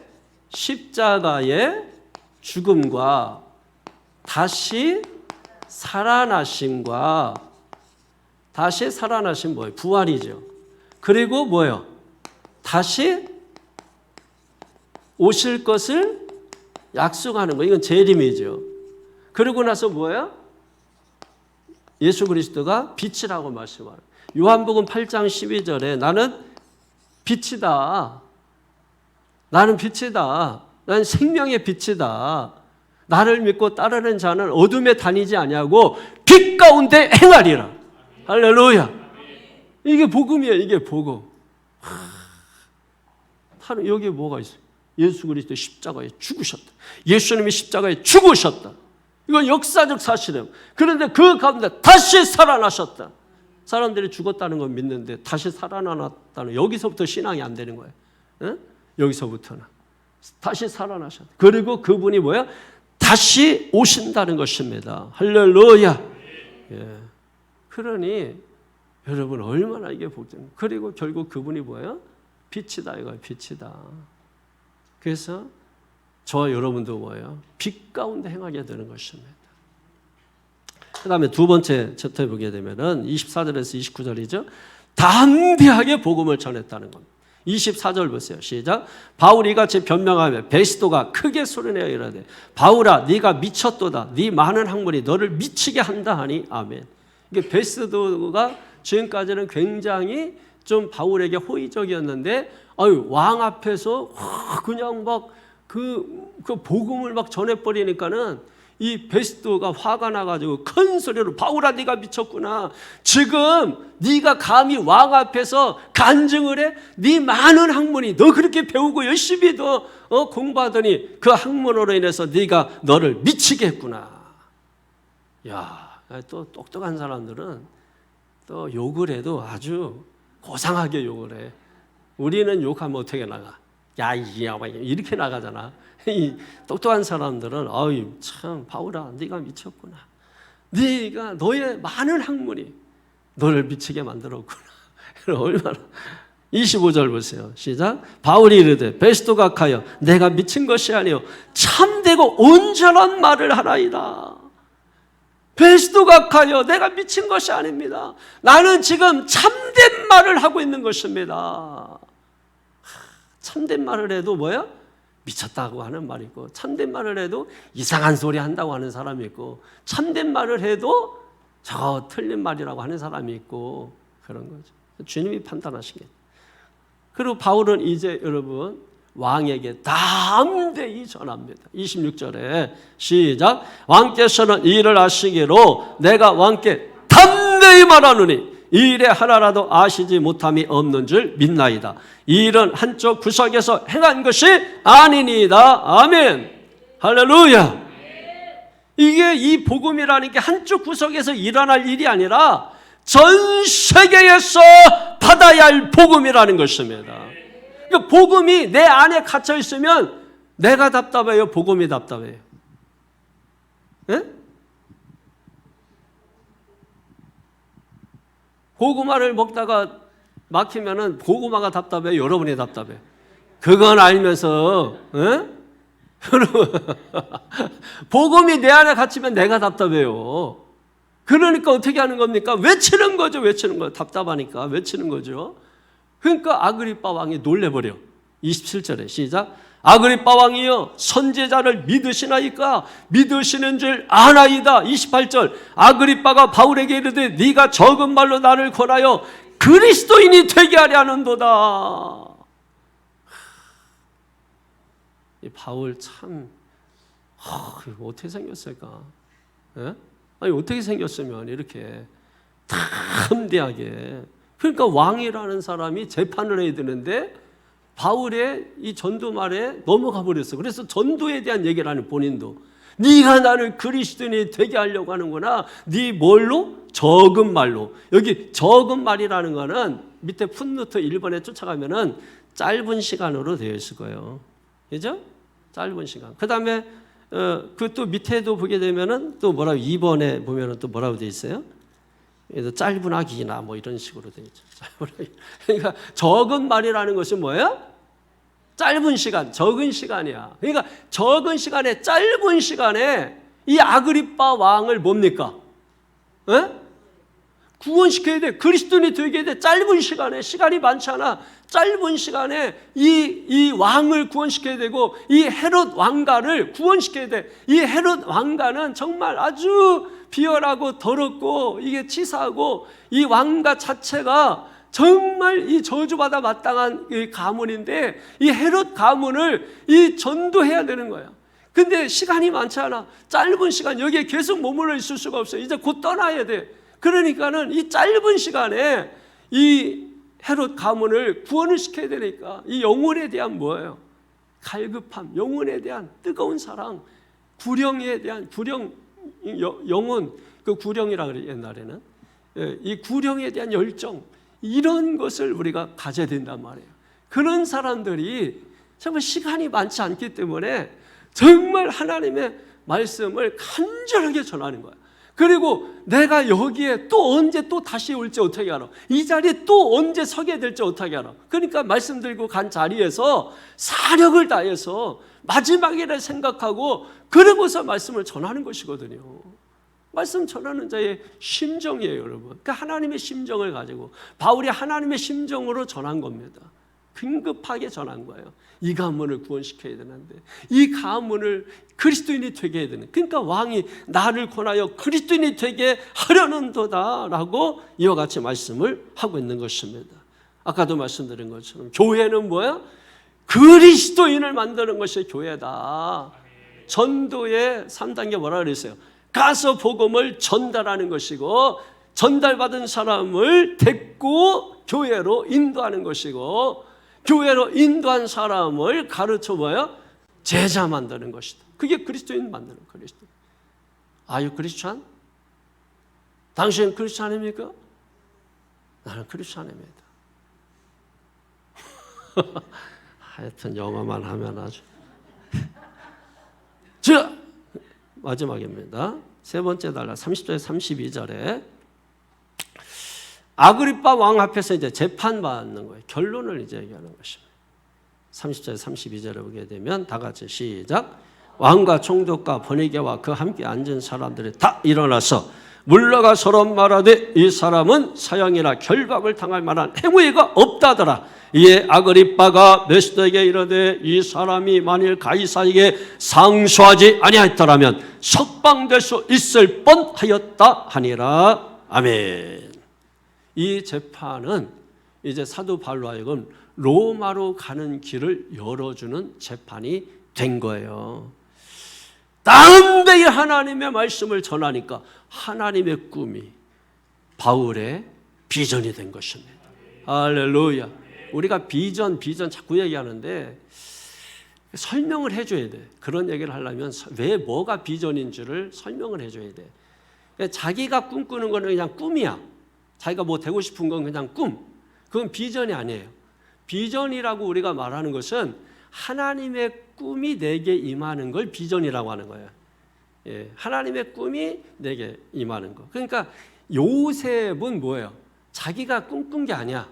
십자가의 죽음과 다시 살아나심과 다시 살아나심 뭐예요? 부활이죠. 그리고 뭐예요? 다시 오실 것을 약속하는 거. 이건 재림이죠. 그러고 나서 뭐예요? 예수 그리스도가 빛이라고 말씀하는. 요한복음 8장 12절에 나는 빛이다. 나는 빛이다. 나는 생명의 빛이다. 나를 믿고 따르는 자는 어둠에 다니지 아니하고 빛 가운데 행하리라. 할렐루야. 이게 복음이에요. 이게 복음. 여기에 뭐가 있어요? 예수 그리스도 십자가에 죽으셨다. 예수님이 십자가에 죽으셨다. 이건 역사적 사실이에요. 그런데 그 가운데 다시 살아나셨다. 사람들이 죽었다는 걸 믿는데 다시 살아났다는 여기서부터 신앙이 안 되는 거예요. 응? 여기서부터는. 다시 살아나셨다. 그리고 그분이 뭐야? 다시 오신다는 것입니다. 할렐루야. 예. 그러니 여러분 얼마나 이게 복잡해요. 그리고 결국 그분이 뭐예요? 빛이다 이거예요. 빛이다. 그래서 저와 여러분도 뭐예요? 빛 가운데 행하게 되는 것입니다. 그 다음에 두 번째 챕터에 보게 되면은 24절에서 29절이죠. 담대하게 복음을 전했다는 겁니다. 24절 보세요. 시작. 바울이 같이 변명하며 베스도가 크게 소리내어 이르되 바울아 네가 미쳤도다. 네 많은 학문이 너를 미치게 한다 하니 아멘. 이게 베스도가 지금까지는 굉장히 좀 바울에게 호의적이었는데 왕 앞에서 그냥 막 그 복음을 막 전해버리니까는 이 베스도가 화가 나가지고 큰 소리로 바울아 네가 미쳤구나. 지금 네가 감히 왕 앞에서 간증을 해? 네 많은 학문이 너 그렇게 배우고 열심히 더 공부하더니 그 학문으로 인해서 네가 너를 미치게 했구나. 야, 또 똑똑한 사람들은 또 욕을 해도 아주 고상하게 욕을 해. 우리는 욕하면 어떻게 나가? 야, 이렇게 나가잖아. 이 똑똑한 사람들은 참 바울아 네가 미쳤구나. 네가 너의 많은 학문이 너를 미치게 만들었구나. 얼마나 25절 보세요. 시작. 바울이 이르되 베스도가 가여 내가 미친 것이 아니요 참되고 온전한 말을 하나이다. 베스도가 가여 내가 미친 것이 아닙니다. 나는 지금 참된 말을 하고 있는 것입니다. 참된 말을 해도 뭐야? 미쳤다고 하는 말이 있고, 참된 말을 해도 이상한 소리 한다고 하는 사람이 있고, 참된 말을 해도 저 틀린 말이라고 하는 사람이 있고, 그런 거죠. 주님이 판단하시겠죠. 그리고 바울은 이제 여러분 왕에게 담대히 전합니다. 26절에 시작. 왕께서는 이 일을 아시기로 내가 왕께 담대히 말하노니 이 일에 하나라도 아시지 못함이 없는 줄 믿나이다. 이 일은 한쪽 구석에서 행한 것이 아니니이다. 아멘. 할렐루야. 이게 이 복음이라는 게 한쪽 구석에서 일어날 일이 아니라 전 세계에서 받아야 할 복음이라는 것입니다. 그러니까 복음이 내 안에 갇혀 있으면 내가 답답해요, 복음이 답답해요? 예? 고구마를 먹다가 막히면은 고구마가 답답해요, 여러분이 답답해요? 그건 알면서, 예? 복음이 내 안에 갇히면 내가 답답해요. 그러니까 어떻게 하는 겁니까? 외치는 거죠. 외치는 거. 답답하니까 외치는 거죠. 그러니까 아그리빠 왕이 놀래버려. 27절에 시작. 아그리빠 왕이여 선지자를 믿으시나이까? 믿으시는 줄 아나이다. 28절. 아그리빠가 바울에게 이르되 네가 적은 말로 나를 권하여 그리스도인이 되게 하려 하는도다. 이 바울 참 어떻게 생겼을까? 예? 아니 어떻게 생겼으면 이렇게 담대하게. 그러니까 왕이라는 사람이 재판을 해야 되는데 바울의 이 전도 말에 넘어가 버렸어. 그래서 전도에 대한 얘기를 하는 본인도 네가 나를 그리스도인이 되게 하려고 하는구나. 네 뭘로? 적은 말로. 여기 적은 말이라는 거는 밑에 풋노트 1번에 쫓아가면은 짧은 시간으로 되어 있을 거예요. 그죠? 짧은 시간. 그 다음에 그 또 밑에도 보게 되면은 또 뭐라고 2번에 보면은 또 뭐라고 되어 있어요? 그래서 짧은 하기나 뭐 이런 식으로 되어 있죠. 그러니까 적은 말이라는 것이 뭐예요? 짧은 시간, 적은 시간이야. 그러니까 적은 시간에 짧은 시간에 이 아그리빠 왕을 뭡니까? 에? 구원시켜야 돼. 그리스도인이 되게 돼. 짧은 시간에, 시간이 많지 않아. 짧은 시간에 이 왕을 구원시켜야 되고 이 헤롯 왕가를 구원시켜야 돼. 이 헤롯 왕가는 정말 아주 비열하고 더럽고 이게 치사하고 이 왕가 자체가 정말 이 저주받아 마땅한 이 가문인데 이 헤롯 가문을 이 전도해야 되는 거야. 근데 시간이 많지 않아. 짧은 시간 여기에 계속 머물러 있을 수가 없어. 이제 곧 떠나야 돼. 그러니까는 이 짧은 시간에 이 헤롯 가문을 구원을 시켜야 되니까 이 영혼에 대한 뭐예요? 갈급함, 영혼에 대한 뜨거운 사랑, 구령에 대한 구령 영혼, 그 구령이라 그래 옛날에는 이 구령에 대한 열정 이런 것을 우리가 가져야 된단 말이에요. 그런 사람들이 정말 시간이 많지 않기 때문에 정말 하나님의 말씀을 간절하게 전하는 거야. 그리고 내가 여기에 또 언제 또 다시 올지 어떻게 알아? 이 자리에 또 언제 서게 될지 어떻게 알아? 그러니까 말씀 들고 간 자리에서 사력을 다해서 마지막이라 생각하고 그러고서 말씀을 전하는 것이거든요. 말씀 전하는 자의 심정이에요, 여러분. 그러니까 하나님의 심정을 가지고 바울이 하나님의 심정으로 전한 겁니다. 긴급하게 전한 거예요. 이 가문을 구원시켜야 되는데 이 가문을 그리스도인이 되게 해야 되는. 그러니까 왕이 나를 권하여 그리스도인이 되게 하려는도다 라고 이와 같이 말씀을 하고 있는 것입니다. 아까도 말씀드린 것처럼 교회는 뭐야? 그리스도인을 만드는 것이 교회다. 전도의 3단계 뭐라 그랬어요? 가서 복음을 전달하는 것이고 전달받은 사람을 데리고 교회로 인도하는 것이고 교회로 인도한 사람을 가르쳐 뭐야? 제자 만드는 것이다. 그게 그리스도인 만드는 그리스도. Are you Christian? 당신은 크리스찬입니까? 나는 크리스찬입니다. 하여튼 영어만 하면 아주. 자, 마지막입니다. 세 번째 단락 30절에 32절에 아그리빠 왕 앞에서 이제 재판받는 거예요. 결론을 이제 얘기하는 것입니다. 30절, 32절에 보게 되면 다 같이 시작. 왕과 총독과 번이게와 그 함께 앉은 사람들이 다 일어나서 물러가 서로 말하되 이 사람은 사형이나 결박을 당할 만한 행위가 없다더라. 이에 아그리빠가 베스도에게 이르되 이 사람이 만일 가이사에게 상소하지 아니하였더라면 석방될 수 있을 뻔하였다 하니라. 아멘. 이 재판은 이제 사도 바울로 하여금 로마로 가는 길을 열어주는 재판이 된 거예요. 담대히 하나님의 말씀을 전하니까 하나님의 꿈이 바울의 비전이 된 것입니다. 할렐루야. 우리가 비전 자꾸 얘기하는데 설명을 해줘야 돼. 그런 얘기를 하려면 왜 뭐가 비전인 줄을 설명을 해줘야 돼. 자기가 꿈꾸는 거는 그냥 꿈이야. 자기가 뭐 되고 싶은 건 그냥 꿈. 그건 비전이 아니에요. 비전이라고 우리가 말하는 것은 하나님의 꿈이 내게 임하는 걸 비전이라고 하는 거예요. 예, 하나님의 꿈이 내게 임하는 거. 그러니까 요셉은 뭐예요? 자기가 꿈꾼 게 아니야.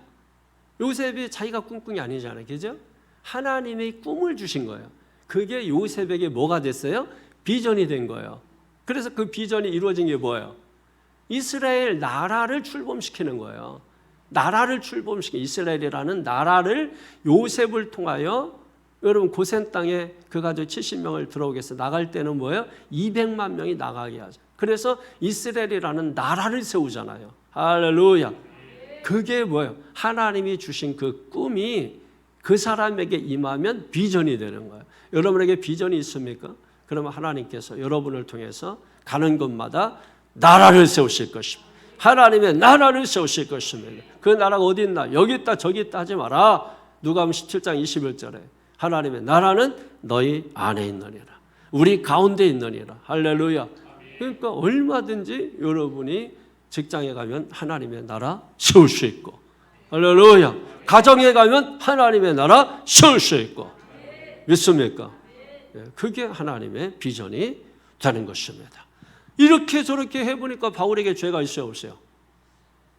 요셉이 자기가 꿈꾼 게 아니잖아요. 그죠? 하나님의 꿈을 주신 거예요. 그게 요셉에게 뭐가 됐어요? 비전이 된 거예요. 그래서 그 비전이 이루어진 게 뭐예요? 이스라엘 나라를 출범시키는 거예요. 나라를 출범시키는 이스라엘이라는 나라를 요셉을 통하여 여러분 고센 땅에 그 가족 70명을 들어오게 해서 나갈 때는 뭐예요? 200만 명이 나가게 하죠. 그래서 이스라엘이라는 나라를 세우잖아요. 할렐루야. 그게 뭐예요? 하나님이 주신 그 꿈이 그 사람에게 임하면 비전이 되는 거예요. 여러분에게 비전이 있습니까? 그러면 하나님께서 여러분을 통해서 가는 곳마다 나라를 세우실 것입니다. 하나님의 나라를 세우실 것입니다. 그 나라가 어디 있나? 여기 있다 저기 있다 하지 마라. 누가복음 17장 21절에 하나님의 나라는 너희 안에 있느니라. 우리 가운데 있느니라. 할렐루야. 그러니까 얼마든지 여러분이 직장에 가면 하나님의 나라 세울 수 있고, 할렐루야. 가정에 가면 하나님의 나라 세울 수 있고, 믿습니까? 그게 하나님의 비전이 되는 것입니다. 이렇게 저렇게 해보니까 바울에게 죄가 있어요, 없어요?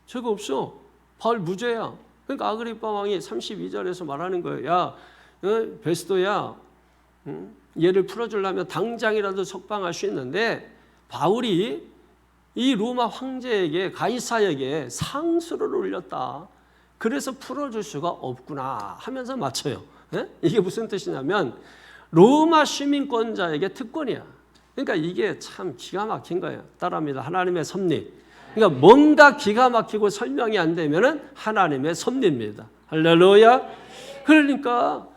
죄가 없어. 바울 무죄야. 그러니까 아그리빠 왕이 32절에서 말하는 거예요. 야, 베스도야, 얘를 풀어주려면 당장이라도 석방할 수 있는데 바울이 이 로마 황제에게 가이사에게 상소를 올렸다. 그래서 풀어줄 수가 없구나 하면서 맞춰요. 이게 무슨 뜻이냐면 로마 시민권자에게 특권이야. 그러니까 이게 참 기가 막힌 거예요. 따라합니다. 하나님의 섭리. 그러니까 뭔가 기가 막히고 설명이 안 되면은 하나님의 섭리입니다. 할렐루야. 그러니까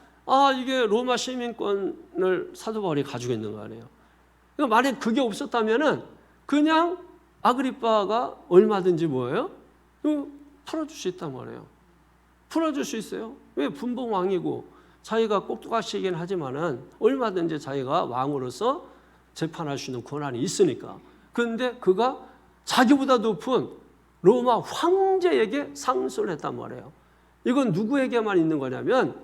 이게 로마 시민권을 사도 바울이 가지고 있는 거 아니에요. 그러니까 만약 그게 없었다면은 그냥 아그리빠가 얼마든지 뭐예요? 풀어줄 수 있단 말이에요. 풀어줄 수 있어요. 왜? 분봉 왕이고 자기가 꼭두각시이긴 하지만은 얼마든지 자기가 왕으로서 재판할 수 있는 권한이 있으니까. 그런데 그가 자기보다 높은 로마 황제에게 상소를 했단 말이에요. 이건 누구에게만 있는 거냐면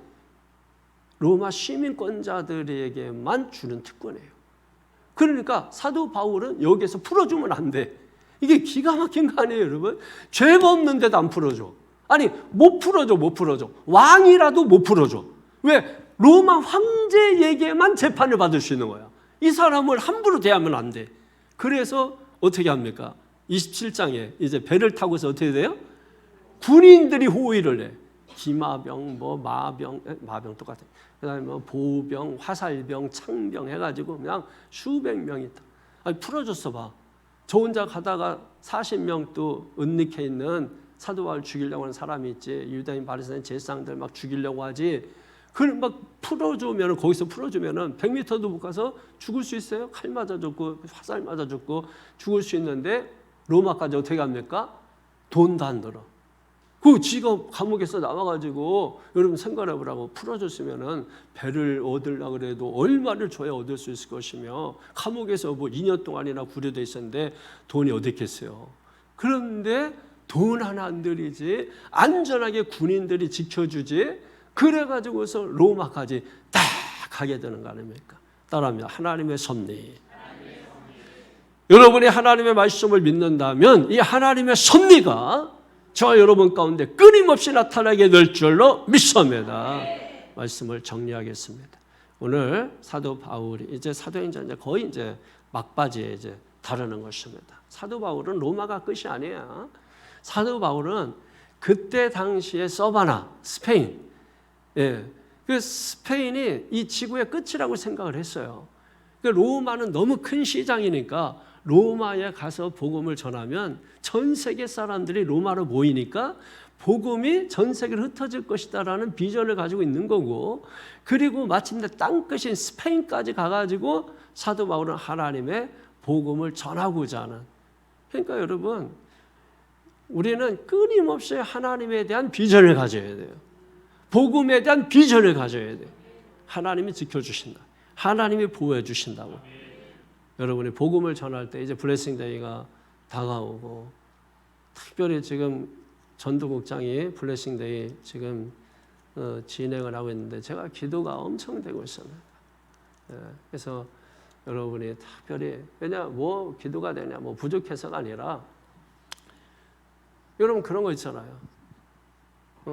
로마 시민권자들에게만 주는 특권이에요. 그러니까 사도 바울은 여기에서 풀어주면 안 돼. 이게 기가 막힌 거 아니에요, 여러분? 죄가 없는데도 안 풀어줘. 아니, 못 풀어줘. 왕이라도 못 풀어줘. 왜? 로마 황제에게만 재판을 받을 수 있는 거야. 이 사람을 함부로 대하면 안 돼. 그래서 어떻게 합니까? 27장에 이제 배를 타고서 어떻게 돼요? 군인들이 호위를 해. 기마병, 마병 똑같아. 그다음에 보병, 화살병, 창병 해가지고 그냥 수백 명이 있다. 아니, 풀어줬어 봐. 저 혼자 가다가 40명 또 은닉해 있는 사도 바울 죽이려고 하는 사람이 있지. 유대인 바리새인 제사장들 막 죽이려고 하지. 그걸 막 풀어주면 거기서 풀어주면은 100m도 못 가서 죽을 수 있어요. 칼 맞아 죽고 화살 맞아 죽고 죽을 수 있는데 로마까지 어떻게 합니까? 돈도 안 들어. 그 지가 감옥에서 나와가지고 여러분 생각해보라고 풀어줬으면은 배를 얻으려고 그래도 얼마를 줘야 얻을 수 있을 것이며 감옥에서 뭐 2년 동안이나 구류돼 있었는데 돈이 어디 있겠어요. 그런데 돈 하나 안 들이지 안전하게 군인들이 지켜주지 그래가지고서 로마까지 딱 가게 되는 거 아닙니까? 따라합니다. 하나님의 섭리. 여러분이 하나님의 말씀을 믿는다면 이 하나님의 섭리가 저와 여러분 가운데 끊임없이 나타나게 될 줄로 믿습니다. 말씀을 정리하겠습니다. 오늘 사도 바울이 이제 사도행전 이제 거의 이제 막바지에 이제 다루는 것입니다. 사도 바울은 로마가 끝이 아니야. 사도 바울은 그때 당시에 서바나, 스페인, 그 스페인이 이 지구의 끝이라고 생각을 했어요. 그 로마는 너무 큰 시장이니까 로마에 가서 복음을 전하면 전 세계 사람들이 로마로 모이니까 복음이 전 세계로 흩어질 것이다라는 비전을 가지고 있는 거고, 그리고 마침내 땅끝인 스페인까지 가가지고 사도 바울은 하나님의 복음을 전하고자 하는. 그러니까 여러분, 우리는 끊임없이 하나님에 대한 비전을 가져야 돼요. 복음에 대한 비전을 가져야 돼요. 하나님이 지켜주신다. 하나님이 보호해 주신다고. 여러분이 복음을 전할 때 이제 블레싱 데이가 다가오고, 특별히 지금 전도국장이 블레싱 데이 지금 진행을 하고 있는데 제가 기도가 엄청 되고 있습니다. 그래서 여러분이 특별히, 왜냐 뭐 기도가 되냐 뭐 부족해서가 아니라, 여러분 그런 거 있잖아요.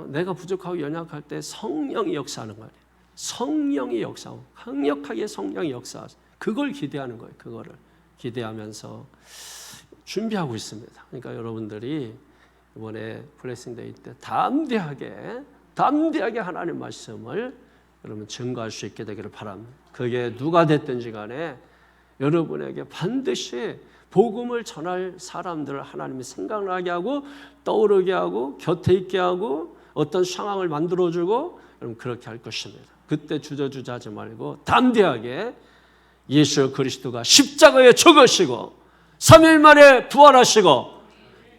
내가 부족하고 연약할 때 성령이 역사하는 거 아니에요. 성령이 역사하고 강력하게 성령이 역사하죠. 그걸 기대하는 거예요. 그거를 기대하면서 준비하고 있습니다. 그러니까 여러분들이 이번에 블레싱 데이 때 담대하게 하나님 말씀을 여러분 증거할 수 있게 되기를 바랍니다. 그게 누가 됐든지 간에 여러분에게 반드시 복음을 전할 사람들을 하나님이 생각나게 하고 떠오르게 하고 곁에 있게 하고 어떤 상황을 만들어주고, 여러분 그렇게 할 것입니다. 그때 주저주저하지 말고 담대하게 예수 그리스도가 십자가에 죽으시고 3일 만에 부활하시고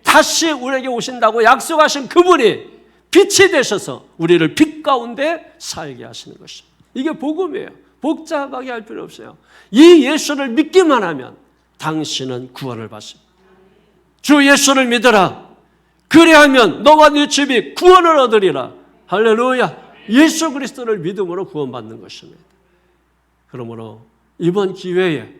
다시 우리에게 오신다고 약속하신 그분이 빛이 되셔서 우리를 빛 가운데 살게 하시는 것입니다. 이게 복음이에요. 복잡하게 할 필요 없어요. 이 예수를 믿기만 하면 당신은 구원을 받습니다. 주 예수를 믿어라. 그래야면 너와 네 집이 구원을 얻으리라. 할렐루야. 예수 그리스도를 믿음으로 구원받는 것입니다. 그러므로 이번 기회에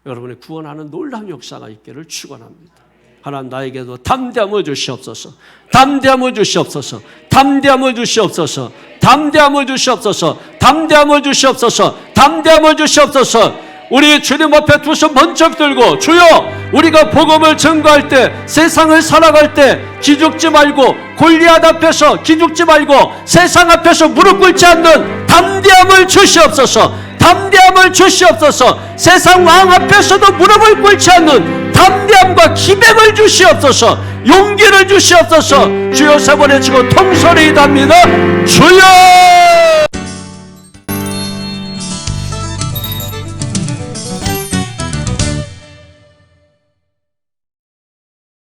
여러분이 구원하는 놀라운 역사가 있기를 축원합니다. 하나님 나에게도 담대함을 주시옵소서. 담대함을 주시옵소서. 담대함을 주시옵소서. 담대함을 주시옵소서. 담대함을 주시옵소서. 담대함을 주시옵소서. 우리 주님 앞에 두 손 번쩍 들고, 주여, 우리가 복음을 증거할 때, 세상을 살아갈 때 기죽지 말고, 골리앗 앞에서 기죽지 말고, 세상 앞에서 무릎 꿇지 않는 담대함을 주시옵소서. 담대함을 주시옵소서. 세상 왕 앞에서도 무릎을 꿇지 않는 담대함과 기백을 주시옵소서. 용기를 주시옵소서. 주여 세 번에 치고 통소리이답니다. 주여.